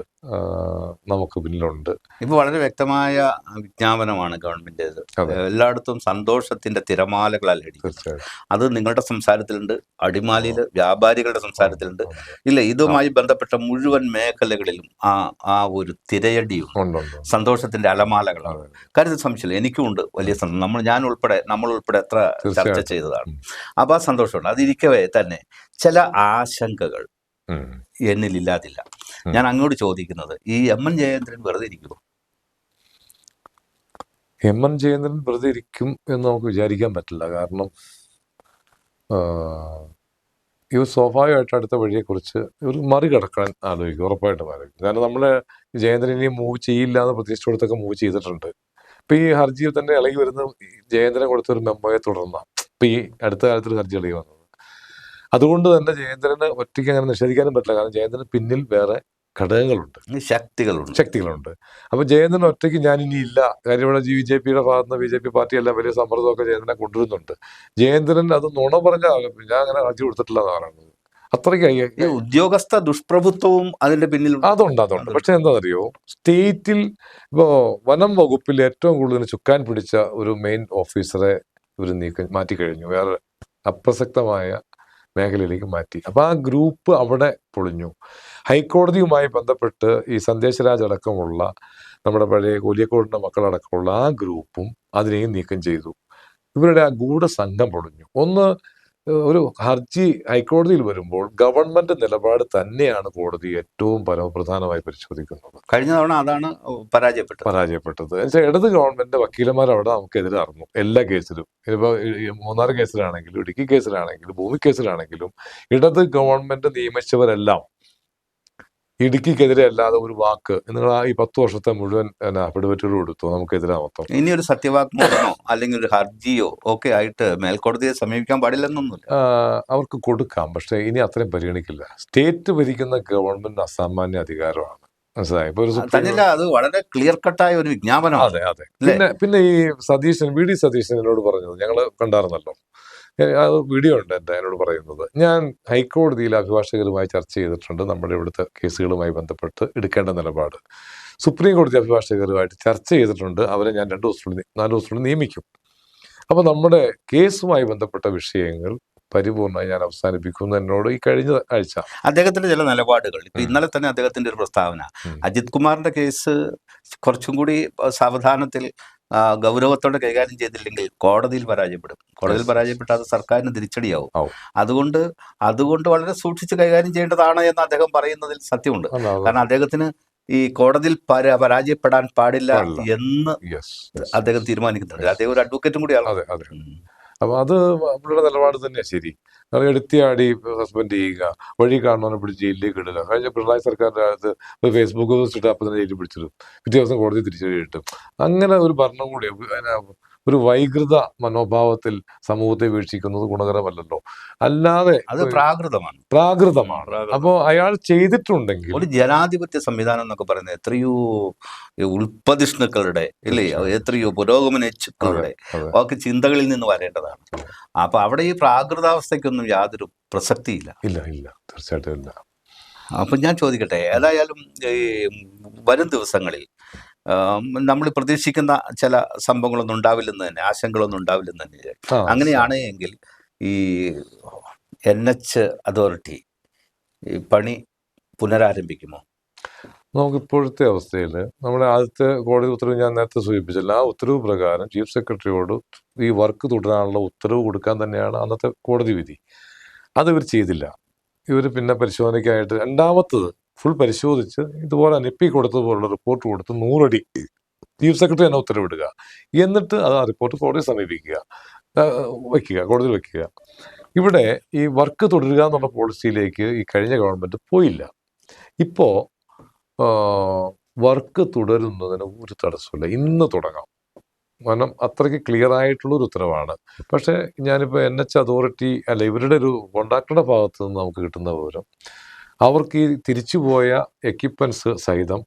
നമുക്ക് പിന്നിലുണ്ട്. ഇപ്പോൾ വളരെ വ്യക്തമായ വിജ്ഞാപനമാണ് ഗവൺമെൻറ്റേത്. അതെ. എല്ലായിടത്തും സന്തോഷത്തിൻ്റെ തിരമാലകളാൽ അടിക്കുന്നത്. തീർച്ചയായിട്ടും. അത് നിങ്ങളുടെ സംസാരത്തിലുണ്ട്, അടിമാലിയിൽ വ്യാപാരികളുടെ സംസാരത്തിലുണ്ട്. ഇല്ല, ആ, ഇതുമായി ബന്ധപ്പെട്ട മുഴുവൻ മേഖലകളിലും ആ ഒരു തിരയടിയുണ്ട്, ഉണ്ട്, ഉണ്ട്. സന്തോഷത്തിൻ്റെ അലമാലകളാണ്. അതെ, കാര്യത്തിൽ സംശയമില്ല, എനിക്കുമുണ്ട് വലിയ സന്തോഷം. നമ്മൾ ഉൾപ്പെടെ എത്ര ചർച്ച തീർച്ചയായിട്ടും. ചെയ്തതാണ്. അപ്പോൾ ആ സന്തോഷമുണ്ട്. അതിരിക്കവേ തന്നെ ചില ആശങ്കകൾ ഉം. എന്നിലില്ലാതില്ല. ഞാൻ അങ്ങോട്ട് ചോദിക്കുന്നത്, ഈ എം.എൻ. ജയേന്ദ്രൻ വെറുതെ ഇരിക്കുമോ? എം.എൻ. ജയേന്ദ്രൻ വെറുതെ ഇരിക്കും എന്ന് നമുക്ക് വിചാരിക്കാൻ പറ്റില്ല. കാരണം ഇവർ സ്വാഭാവികമായിട്ട് അടുത്ത വഴിയെക്കുറിച്ച് ഇവർ മറികടക്കാൻ ആലോചിക്കും, ഉറപ്പായിട്ടും ആലോചിക്കും. കാരണം നമ്മളെ ജയേന്ദ്രൻ ഇനി മൂവ് ചെയ്യില്ല എന്ന് പ്രതീക്ഷിച്ചിടത്തൊക്കെ മൂവ് ചെയ്തിട്ടുണ്ട്. ഇപ്പം ഈ ഹർജിയിൽ തന്നെ ഇളകി വരുന്ന ജയേന്ദ്രൻ കൊടുത്തൊരു മെമ്മോയെ തുടർന്നാണ് ഇപ്പം ഈ അടുത്ത കാലത്തൊരു ഹർജി ഇളകി വന്നത്. അതുകൊണ്ട് തന്നെ ജയേന്ദ്രന് ഒറ്റയ്ക്ക് അങ്ങനെ നിഷേധിക്കാനും പറ്റില്ല. കാരണം ജയേന്ദ്രന് പിന്നിൽ വേറെ ഘടകങ്ങളുണ്ട്, ശക്തികളുണ്ട്. അപ്പൊ ജയേന്ദ്രൻ ഒറ്റയ്ക്ക് ഞാൻ ഇനി ഇല്ല. കാര്യം ഇവിടെ BJPയുടെ ഭാഗത്ത് BJP പാർട്ടിയല്ല, വലിയ സമ്മർദ്ദമൊക്കെ ജയേന്ദ്രനെ കൊണ്ടുവരുന്നുണ്ട്. ജയേന്ദ്രൻ അത് നുണ പറഞ്ഞ ഞാൻ അങ്ങനെ ഹർജി കൊടുത്തിട്ടില്ല എന്ന് പറയുന്നത്. അത്രയ്ക്ക് ഉദ്യോഗസ്ഥ ദുഷ്പ്രഭുത്വവും അതിന്റെ പിന്നിൽ അതുണ്ട്. പക്ഷെ എന്താണെന്നറിയോ, സ്റ്റേറ്റിൽ ഇപ്പോ വനം വകുപ്പിൽ ഏറ്റവും കൂടുതൽ ചുക്കാൻ പിടിച്ച ഒരു മെയിൻ ഓഫീസറെ ഇവർ മാറ്റിക്കഴിഞ്ഞു, വേറെ അപ്രസക്തമായ മേഖലയിലേക്ക് മാറ്റി. അപ്പൊ ആ ഗ്രൂപ്പ് അവിടെ പൊളിഞ്ഞു. ഹൈക്കോടതിയുമായി ബന്ധപ്പെട്ട് ഈ സന്ദേശരാജ് അടക്കമുള്ള നമ്മുടെ പഴയ കോലിയക്കോടിന്റെ മക്കളടക്കമുള്ള ആ ഗ്രൂപ്പും അതിനെയും നീക്കം ചെയ്തു. ഇവരുടെ ആ ഗൂഢസംഘം പൊളിഞ്ഞു. ഒരു ഹർജി ഹൈക്കോടതിയിൽ വരുമ്പോൾ ഗവൺമെന്റ് നിലപാട് തന്നെയാണ് കോടതി ഏറ്റവും പരമപ്രധാനമായി പരിശോധിക്കുന്നത്. കഴിഞ്ഞ തവണ അതാണ് പരാജയപ്പെട്ടത്. എന്നുവെച്ചാൽ ഇടത് ഗവൺമെന്റ് വക്കീലന്മാർ അവിടെ നമുക്കെതിരെ അറിഞ്ഞു എല്ലാ കേസിലും. ഇപ്പൊ മൂന്നാർ കേസിലാണെങ്കിലും ഇടുക്കി കേസിലാണെങ്കിലും ഭൂമി കേസിലാണെങ്കിലും ഇടത് ഗവൺമെന്റ് നിയമിച്ചവരെല്ലാം ഇടുക്കിക്കെതിരെ അല്ലാതെ ഒരു വാക്ക് നിങ്ങൾ ഈ 10 വർഷത്തെ മുഴുവൻ അഫിഡവിറ്റുകളും എടുത്തു നമുക്കെതിരെ മൊത്തം. ഇനി ഒരു സത്യവാങ്മൂലമോ അല്ലെങ്കിൽ ഒരു ഹർജിയോ ഒക്കെ ആയിട്ട് മേൽക്കോടതിയെ സമീപിക്കാൻ പാടില്ലെന്നൊന്നുമില്ല. അവർക്ക് കൊടുക്കാം, പക്ഷെ ഇനി അത്രയും പരിഗണിക്കില്ല. സ്റ്റേറ്റ് ഭരിക്കുന്ന ഗവൺമെന്റ് അസാമാന്യ അധികാരമാണ്, മനസ്സിലായി. അത് വളരെ ക്ലിയർ കട്ടായ ഒരു വിജ്ഞാപനമാണ്. അതെ. പിന്നെ ഈ VD സതീശൻ എന്നോട് പറഞ്ഞത് ഞങ്ങൾ കണ്ടായിരുന്നല്ലോ, അത് വീഡിയോ ഉണ്ട് എൻ്റെ എന്നോട് പറയുന്നത്. ഞാൻ ഹൈക്കോടതിയിൽ അഭിഭാഷകരുമായി ചർച്ച ചെയ്തിട്ടുണ്ട് നമ്മുടെ ഇവിടുത്തെ കേസുകളുമായി ബന്ധപ്പെട്ട് എടുക്കേണ്ട നിലപാട്. സുപ്രീം കോടതി അഭിഭാഷകരുമായിട്ട് ചർച്ച ചെയ്തിട്ടുണ്ട്. അവരെ ഞാൻ 4 ദിവസത്തിനുള്ളിൽ നിയമിക്കും. അപ്പൊ നമ്മുടെ കേസുമായി ബന്ധപ്പെട്ട വിഷയങ്ങൾ പരിപൂർണമായി ഞാൻ അവസാനിപ്പിക്കുന്നു എന്നോട് ഈ കഴിഞ്ഞ ആഴ്ച അദ്ദേഹത്തിന്റെ ചില നിലപാടുകൾ. ഇപ്പൊ ഇന്നലെ തന്നെ അദ്ദേഹത്തിന്റെ ഒരു പ്രസ്താവന, അജിത് കുമാറിന്റെ കേസ് കുറച്ചും കൂടി സാവധാനത്തിൽ ഗൗരവത്തോടെ കൈകാര്യം ചെയ്തില്ലെങ്കിൽ കോടതിയിൽ പരാജയപ്പെടും. കോടതിയിൽ പരാജയപ്പെട്ടാൽ അത് സർക്കാരിന് തിരിച്ചടിയാവും. അതുകൊണ്ട് വളരെ സൂക്ഷിച്ച് കൈകാര്യം ചെയ്യേണ്ടതാണ് എന്ന് അദ്ദേഹം പറയുന്നതിൽ സത്യമുണ്ട്. കാരണം അദ്ദേഹത്തിന് ഈ കോടതിയിൽ പരാജയപ്പെടാൻ പാടില്ല എന്ന് അദ്ദേഹം തീരുമാനിക്കുന്നുണ്ട്. അദ്ദേഹം ഒരു അഡ്വക്കേറ്റും കൂടിയാണ്. അപ്പൊ അത് അവരുടെ നിലപാട് തന്നെയാണ് ശരി. എടുത്തിയാടി സസ്പെൻഡ് ചെയ്യുക, വഴി കാണുന്നവനെ പിടിച്ച് ജയിലിലേക്ക് ഇടുക. കഴിഞ്ഞ പിണറായി സർക്കാരിന്റെ കാലത്ത് ഫേസ്ബുക്ക് പോസ്റ്റ് ഇട്ട് അപ്പം തന്നെ ജയിലിൽ പിടിച്ചിടും, പിറ്റേ ദിവസം കോടതി തിരിച്ചടി കിട്ടും. അങ്ങനെ ഒരു ഭരണം കൂടി ഒരു വൈകൃത മനോഭാവത്തിൽ സമൂഹത്തെ വീക്ഷിക്കുന്നത് ഗുണകരമല്ലല്ലോ. അല്ലാതെ അത് പ്രാകൃതമാണ്. അപ്പോ അയാൾ ചെയ്തിട്ടുണ്ടെങ്കിൽ ഒരു ജനാധിപത്യ സംവിധാനം എന്നൊക്കെ പറയുന്നത് എത്രയോ ഉൽപ്പതിഷ്ണുക്കളുടെ ഇല്ലേ, എത്രയോ പുരോഗമനച്ചുക്കളുടെ ഒക്കെ ചിന്തകളിൽ നിന്ന് വരേണ്ടതാണ്. അപ്പൊ അവിടെ ഈ പ്രാകൃതാവസ്ഥയ്ക്കൊന്നും യാതൊരു പ്രസക്തിയില്ല. ഇല്ല, തീർച്ചയായിട്ടും ഇല്ല. അപ്പം ഞാൻ ചോദിക്കട്ടെ, ഏതായാലും ഈ വരും ദിവസങ്ങളിൽ നമ്മൾ പ്രതീക്ഷിക്കുന്ന ചില സംഭവങ്ങളൊന്നും ഉണ്ടാവില്ലെന്ന് തന്നെ, ആശങ്കകളൊന്നും ഉണ്ടാവില്ലെന്ന് തന്നെ. അങ്ങനെയാണ് എങ്കിൽ ഈ NH അതോറിറ്റി ഈ പണി പുനരാരംഭിക്കുമോ? നമുക്കിപ്പോഴത്തെ അവസ്ഥയിൽ നമ്മുടെ ആദ്യത്തെ കോടതി ഉത്തരവ് ഞാൻ നേരത്തെ സൂചിപ്പിച്ചില്ല. ആ ഉത്തരവ് പ്രകാരം ചീഫ് സെക്രട്ടറിയോട് ഈ വർക്ക് തുടരാനുള്ള ഉത്തരവ് കൊടുക്കാൻ തന്നെയാണ് അന്നത്തെ കോടതി വിധി. അത് ഇവർ ചെയ്തില്ല. ഇവർ പിന്നെ പരിശോധനയ്ക്കായിട്ട് രണ്ടാമത്തത് ഫുൾ പരിശോധിച്ച് ഇതുപോലെ NP കൊടുത്തതുപോലുള്ള റിപ്പോർട്ട് കൊടുത്ത് 100 അടി ചീഫ് സെക്രട്ടറി തന്നെ ഉത്തരവിടുക. എന്നിട്ട് അത് ആ റിപ്പോർട്ട് കോടതിയെ സമീപിക്കുക, കോടതിയിൽ വയ്ക്കുക. ഇവിടെ ഈ വർക്ക് തുടരുക എന്നുള്ള പോളിസിയിലേക്ക് ഈ കഴിഞ്ഞ ഗവൺമെന്റ് പോയില്ല. ഇപ്പോ വർക്ക് തുടരുന്നതിന് ഒരു തടസ്സമില്ല, ഇന്ന് തുടങ്ങാം. കാരണം അത്രയ്ക്ക് ക്ലിയർ ആയിട്ടുള്ള ഒരു ഉത്തരവാണ്. പക്ഷേ ഞാനിപ്പോൾ NH അതോറിറ്റി ഇവരുടെ ഒരു കോൺട്രാക്ടറുടെ ഭാഗത്ത് നിന്ന് നമുക്ക് കിട്ടുന്ന വിവരം, അവർക്ക് ഈ തിരിച്ചുപോയ എക്യുപ്മെന്റ്സ് സഹിതം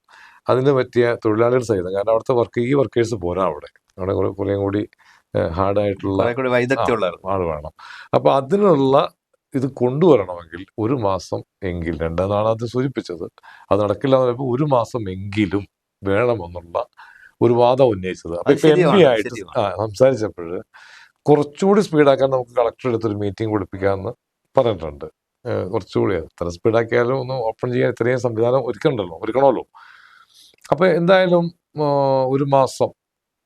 അതിന് പറ്റിയ തൊഴിലാളികൾ സഹിതം, കാരണം അവിടുത്തെ ഈ വർക്കേഴ്സ് പോരാ, അവിടെ കുറേ കൂടി ഹാർഡായിട്ടുള്ള വൈദഗ്ധ്യമുള്ള ആൾ വേണം. അപ്പൊ അതിനുള്ള ഇത് കൊണ്ടുവരണമെങ്കിൽ 1 മാസം എങ്കിൽ, രണ്ടെന്നാണ് അത് സൂചിപ്പിച്ചത്. അത് നടക്കില്ല എന്ന് പറഞ്ഞപ്പോൾ 1 മാസം എങ്കിലും വേണമെന്നുള്ള ഒരു വാദം ഉന്നയിച്ചത്. അപ്പൊ അത് ഇപ്പൊ എം പി ശരിയാണ്, ആയിട്ട് ശരിയാണ്. സംസാരിച്ചപ്പോൾ കുറച്ചുകൂടി സ്പീഡാക്കാൻ നമുക്ക് കളക്ടർ എടുത്തൊരു മീറ്റിംഗ് വിളിപ്പിക്കാമെന്ന് പറഞ്ഞിട്ടുണ്ട്. കുറച്ചുകൂടി എത്ര സ്പീഡാക്കിയാലും ഒന്ന് ഓപ്പൺ ചെയ്യാൻ ഇത്രയും സംവിധാനം ഒരുക്കണമല്ലോ. അപ്പൊ എന്തായാലും 1 മാസം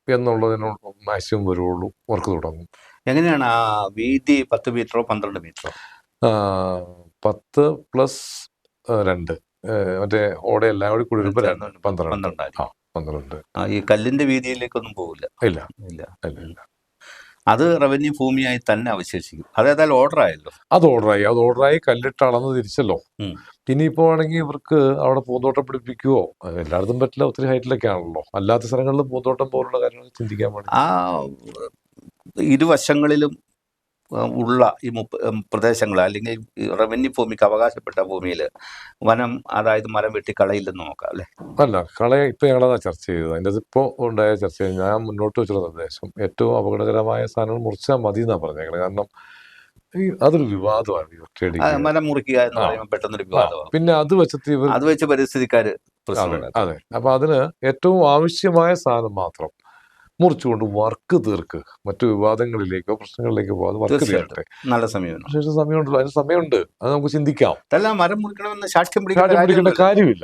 എന്നുള്ളതിനോട് മാക്സിമം വരുള്ളൂ, വർക്ക് തുടങ്ങും. എങ്ങനെയാണ് ആ വീതി? 10 മീറ്ററോ 12 മീറ്ററോ? 10 പ്ലസ് 2 മറ്റേ ഓടെ എല്ലാം കൂടി കൂടി വരുമ്പോൾ 12. 12. ഈ കല്ലിന്റെ വീതിയിലേക്കൊന്നും പോകില്ല. ഇല്ല. അത് റവന്യൂ ഭൂമിയായി തന്നെ അവശേഷിക്കും. അതേതായാലും ഓർഡർ ആയല്ലോ. അത് ഓർഡറായി കല്ലിട്ട് അളന്ന് തിരിച്ചല്ലോ. ഇനിയിപ്പോ ആണെങ്കിൽ ഇവർക്ക് അവിടെ പൂന്തോട്ടം പിടിപ്പിക്കുവോ? എല്ലായിടത്തും പറ്റില്ല, ഒത്തിരി ഹൈറ്റിലൊക്കെ ആണല്ലോ. അല്ലാത്ത സ്ഥലങ്ങളിൽ പൂന്തോട്ടം പോലുള്ള കാര്യങ്ങൾ ചിന്തിക്കാൻ പാടില്ല. ആ ഇരുവശങ്ങളിലും ഉള്ള ഈ പ്രദേശങ്ങൾ, അല്ലെങ്കിൽ റവന്യൂ ഭൂമിക്ക് അവകാശപ്പെട്ട ഭൂമിയിൽ വനം, അതായത് മരം വെട്ടി കളയില്ലെന്ന് നോക്കാം അല്ലേ? അല്ല, ഇപ്പൊ ഞങ്ങളതാ ചർച്ച ചെയ്തത്. അതിൻ്റെ ഇപ്പോൾ ഉണ്ടായ ചർച്ച ഞാൻ മുന്നോട്ട് വെച്ചുള്ള നിർദ്ദേശം, ഏറ്റവും അപകടകരമായ സാധനങ്ങൾ മുറിച്ചാൽ മതി എന്നാ പറഞ്ഞേക്കുന്നത്. കാരണം അതൊരു വിവാദമാണ്. മരം മുറിക്കുക എന്ന് പറയുമ്പോൾ പെട്ടെന്നൊരു വിവാദമാണ്. പിന്നെ അത് വെച്ച് പരിസ്ഥിതിക്കാര് അതെ. അപ്പൊ അതിന് ഏറ്റവും ആവശ്യമായ സാധനം മാത്രം മുറിച്ചുകൊണ്ട് വർക്ക് തീർക്ക്, മറ്റു വിവാദങ്ങളിലേക്കോ പ്രശ്നങ്ങളിലേക്കോ പോകാതെ വർക്ക് തീർക്കട്ടെ. നല്ല സമയമുണ്ടല്ലോ, അതിന് സമയമുണ്ട്. അത് നമുക്ക് ചിന്തിക്കാം. മരം മുറിക്കണമെന്ന് സാക്ഷ്യം പിടിക്കേണ്ട കാര്യമില്ല.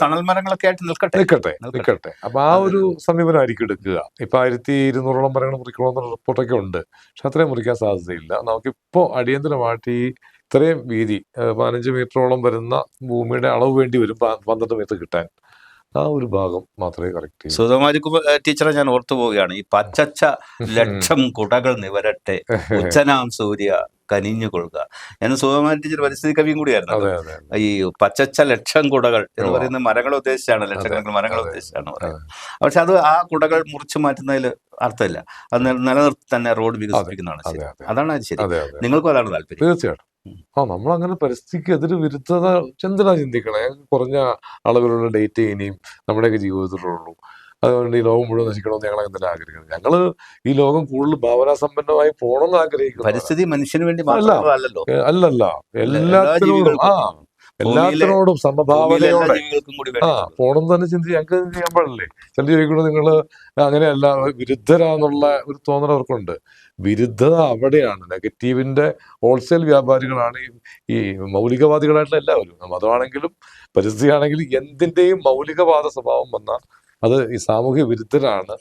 തണൽ മരങ്ങളൊക്കെ ആയിട്ട് നിൽക്കട്ടെ. അപ്പൊ ആ ഒരു സമീപനമായിരിക്കും എടുക്കുക. ഇപ്പൊ 1200ഓളം മരങ്ങൾ മുറിക്കണമെന്നുള്ള റിപ്പോർട്ടൊക്കെ ഉണ്ട്. പക്ഷെ അത്രയും മുറിക്കാൻ സാധ്യതയില്ല. നമുക്കിപ്പോ അടിയന്തരമായിട്ട് ഈ ഇത്രയും വീതി 15 മീറ്ററോളം വരുന്ന ഭൂമിയുടെ അളവ് വേണ്ടി വരും 12 മീറ്റർ കിട്ടാൻ. ആ ഒരു ഭാഗം മാത്രമേ കറക്റ്റ് ചെയ്യൂ. സുധകുമാരി ടീച്ചറെ ഞാൻ ഓർത്തു പോവുകയാണ്. ഈ പച്ചച്ച ലക്ഷം കുടകൾ നിവരട്ടെ, ഉച്ചനാം സൂര്യ കനിഞ്ഞു കൊള്ളുക എന്ന് സുധകുമാരി ടീച്ചർ പരിസ്ഥിതി കവിയും കൂടിയായിരുന്നു. ഈ പച്ചച്ച ലക്ഷം കുടകൾ എന്ന് പറയുന്ന മരങ്ങളെ ഉദ്ദേശിച്ചാണ്, ലക്ഷക്കണക്കിന് മരങ്ങളെ ഉദ്ദേശിച്ചാണ് പറയുന്നത്. പക്ഷെ അത് ആ കുടകൾ മുറിച്ചു മാറ്റുന്നതിൽ അർത്ഥമില്ല. അത് നിലനിർത്തി തന്നെ റോഡ് വികസിപ്പിക്കുന്നതാണ് ശരി. അതാണ് അത് ശരി. നിങ്ങൾക്കും അതാണ് താല്പര്യം? തീർച്ചയായിട്ടും. നമ്മളങ്ങനെ പരിസ്ഥിതിക്ക് എതിര് വിരുദ്ധത എന്തിനാ ചിന്തിക്കണേ? കുറഞ്ഞ അളവിലുള്ള ഡേറ്റ് ഇനിയും നമ്മുടെയൊക്കെ ജീവിതത്തിലുള്ളൂ. അതുകൊണ്ട് ഈ ലോകം മുഴുവൻ നശിക്കണമെന്ന് ഞങ്ങൾ എന്തെങ്കിലും ആഗ്രഹിക്കുന്നത്? ഞങ്ങള് ഈ ലോകം കൂടുതൽ ഭാവനാസമ്പന്നമായി പോകണമെന്ന് ആഗ്രഹിക്കുന്നു. പരിസ്ഥിതി മനുഷ്യന് വേണ്ടി അല്ലല്ല, എല്ലാത്തിനോടും സമഭാവനയോടെ പോണം തന്നെ ഞങ്ങൾക്ക് ചെയ്യാൻ പാടില്ലേ? ചില ചോദിക്കുന്നത് നിങ്ങള് അങ്ങനെയല്ല, വിരുദ്ധരാന്നുള്ള ഒരു തോന്നൽ അവർക്കുണ്ട്. വിരുദ്ധത അവിടെയാണ്. നെഗറ്റീവിന്റെ ഹോൾസെയിൽ വ്യാപാരികളാണ് ഈ മൗലികവാദികളായിട്ടുള്ള എല്ലാവരും. മതമാണെങ്കിലും പരിസ്ഥിതിയാണെങ്കിലും എന്തിന്റെയും മൗലികവാദ സ്വഭാവം വന്നാൽ അത് ഈ സാമൂഹ്യ വിരുദ്ധരാണ്.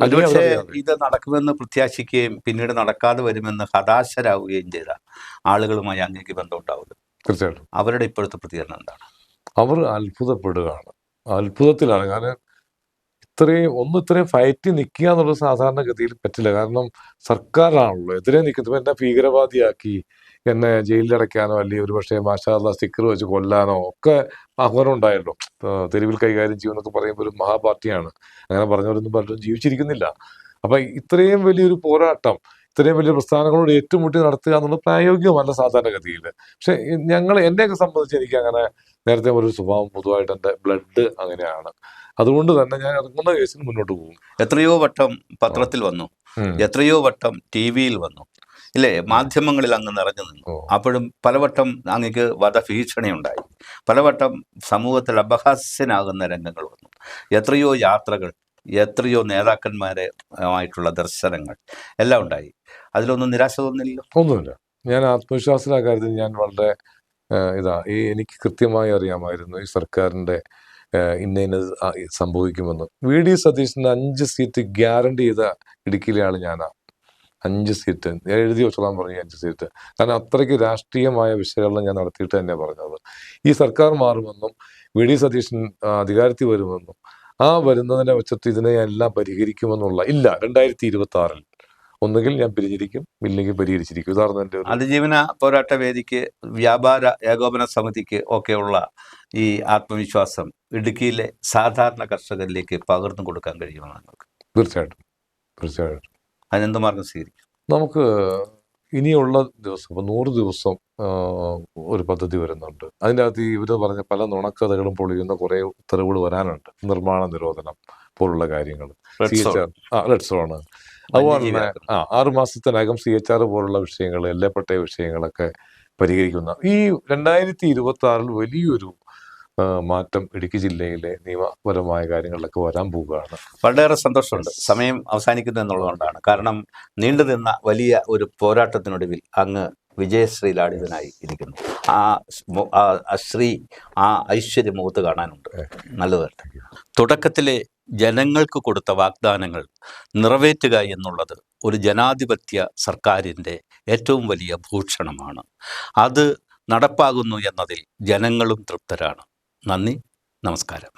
ഒരുപക്ഷെ ഇത് നടക്കുമെന്ന് പ്രത്യാശിക്കുകയും പിന്നീട് നടക്കാതെ വരുമെന്ന് ഹതാശരാകുകയും ചെയ്ത ആളുകളുമായി അങ്ങേക്ക് ബന്ധമുണ്ടാവുന്നത്. തീർച്ചയായിട്ടും. അവരുടെ ഇപ്പോഴത്തെ പ്രതികരണം എന്താണ്? അവർ അത്ഭുതപ്പെടുകയാണ്, അത്ഭുതത്തിലാണ്. കാരണം ഇത്രയും ഫയറ്റി നിൽക്കുക എന്നുള്ളത് സാധാരണഗതിയിൽ പറ്റില്ല. കാരണം സർക്കാരാണല്ലോ എതിരെ നിൽക്കുന്നത്. എന്നെ ഭീകരവാദിയാക്കി എന്നെ ജയിലിലടയ്ക്കാനോ അല്ലെങ്കിൽ ഒരുപക്ഷെ മാഷാഅല്ലാ സ്റ്റിക്കർ വെച്ച് കൊല്ലാനോ ഒക്കെ ആഹ്വാനം ഉണ്ടായല്ലോ. തെരുവിൽ കൈകാര്യം ചെയ്യുമെന്നൊക്കെ പറയുമ്പോൾ ഒരു മഹാപാർട്ടിയാണ്. അങ്ങനെ പറഞ്ഞവരൊന്നും പലരും ജീവിച്ചിരിക്കുന്നില്ല. അപ്പൊ ഇത്രയും വലിയൊരു പോരാട്ടം, ഇത്രയും വലിയ പ്രസ്ഥാനങ്ങളോട് ഏറ്റുമുട്ടി നടത്തുക എന്നുള്ളത് പ്രായോഗികമല്ല സാധാരണഗതിയിൽ. പക്ഷെ എന്നെയൊക്കെ സംബന്ധിച്ച് എനിക്ക് അങ്ങനെ നേരത്തെ ഒരു സ്വഭാവം, പൊതുവായിട്ട് എൻ്റെ ബ്ലഡ് അങ്ങനെയാണ്. അതുകൊണ്ട് തന്നെ ഞാൻ ഇറങ്ങുന്ന കേസിന് മുന്നോട്ട് പോകും. എത്രയോ വട്ടം പത്രത്തിൽ വന്നു, എത്രയോ വട്ടം TV-യിൽ വന്നു, ഇല്ലേ? മാധ്യമങ്ങളിൽ അങ്ങ് നിറഞ്ഞു നിന്നു. അപ്പോഴും പലവട്ടം അങ്ങക്ക് വധഭീഷണി ഉണ്ടായി, പലവട്ടം സമൂഹത്തിൽ അപഹാസ്യനാകുന്ന രംഗങ്ങൾ വന്നു, എത്രയോ യാത്രകൾ, എത്രയോ നേതാക്കന്മാരെ ആയിട്ടുള്ള ദർശനങ്ങൾ എല്ലാം ഉണ്ടായി. അതിലൊന്നും നിരാശ തോന്നില്ലല്ലോ? ഒന്നുമില്ല. ഞാൻ ആത്മവിശ്വാസത്തിലെ കാര്യത്തിൽ ഞാൻ വളരെ എനിക്ക് കൃത്യമായി അറിയാമായിരുന്നു ഈ സർക്കാരിന്റെ ഇന്ന സംഭവിക്കുമെന്ന്. VD സതീശന് 5 സീറ്റ് ഗ്യാരണ്ടി ചെയ്ത ഇടുക്കിയിലെ ആള് ഞാനാ. 5 സീറ്റ് എഴുതി വെച്ചോളാൻ പറഞ്ഞു. 5 സീറ്റ്. കാരണം അത്രയ്ക്ക് രാഷ്ട്രീയമായ വിശകലനം ഞാൻ നടത്തിയിട്ട് തന്നെ പറഞ്ഞത്. ഈ സർക്കാർ മാറുമെന്നും VD സതീശൻ അധികാരത്തിൽ വരുമെന്നും ആ വരുന്നതിനെ വെച്ചിട്ട് ഇതിനെ എല്ലാം പരിഹരിക്കുമെന്നുള്ള ഇല്ല. 2026 ഒന്നുകിൽ ഞാൻ പിരിഞ്ഞിരിക്കും, ഇല്ലെങ്കിൽ പരിഹരിച്ചിരിക്കും. ഇതായിരുന്നു എൻ്റെ അതിജീവന പോരാട്ട വേദിക്ക്, വ്യാപാര ഏകോപന സമിതിക്ക് ഒക്കെയുള്ള ഈ ആത്മവിശ്വാസം ഇടുക്കിയിലെ സാധാരണ കർഷകരിലേക്ക് പകർന്നു കൊടുക്കാൻ കഴിയുമെന്ന് നിങ്ങൾക്ക്? തീർച്ചയായിട്ടും. അതിനെന്ത് മാർഗം സ്വീകരിക്കും? നമുക്ക് ഇനിയുള്ള ദിവസം, ഇപ്പം 100 ദിവസം ഒരു പദ്ധതി വരുന്നുണ്ട്. അതിൻ്റെ അകത്ത് ഇവർ പറഞ്ഞ പല നുണക്കഥകളും പൊളിയുന്ന കുറേ ഉത്തരവുകൾ വരാനുണ്ട്. നിർമ്മാണ നിരോധനം പോലുള്ള കാര്യങ്ങൾ, റെഡ് സോണ്, അതുപോലെ തന്നെ 6 മാസത്തിനകം CHR പോലുള്ള വിഷയങ്ങൾ, എല്ലപ്പെട്ട വിഷയങ്ങളൊക്കെ പരിഹരിക്കുന്ന ഈ 2026 വലിയൊരു മാറ്റം ഇടുക്കി ജില്ലയിലെ നിയമപരമായ കാര്യങ്ങളിലൊക്കെ വരാൻ പോവുകയാണ്. വളരെയേറെ സന്തോഷമുണ്ട്. സമയം അവസാനിക്കുന്നു എന്നുള്ളതുകൊണ്ടാണ്. കാരണം നീണ്ടുനിന്ന വലിയ ഒരു പോരാട്ടത്തിനൊടുവിൽ അങ്ങ് വിജയശ്രീലാളിതനായി ഇരിക്കുന്നു. ആ ഐശ്വര്യം മുഖത്ത് കാണാനുണ്ട്. നല്ലതല്ല. തുടക്കത്തിലെ ജനങ്ങൾക്ക് കൊടുത്ത വാഗ്ദാനങ്ങൾ നിറവേറ്റുക എന്നുള്ളത് ഒരു ജനാധിപത്യ സർക്കാരിൻ്റെ ഏറ്റവും വലിയ ഭൂഷണമാണ്. അത് നടപ്പാകുന്നു എന്നതിൽ ജനങ്ങളും തൃപ്തരാണ്. നന്ദി, നമസ്കാരം.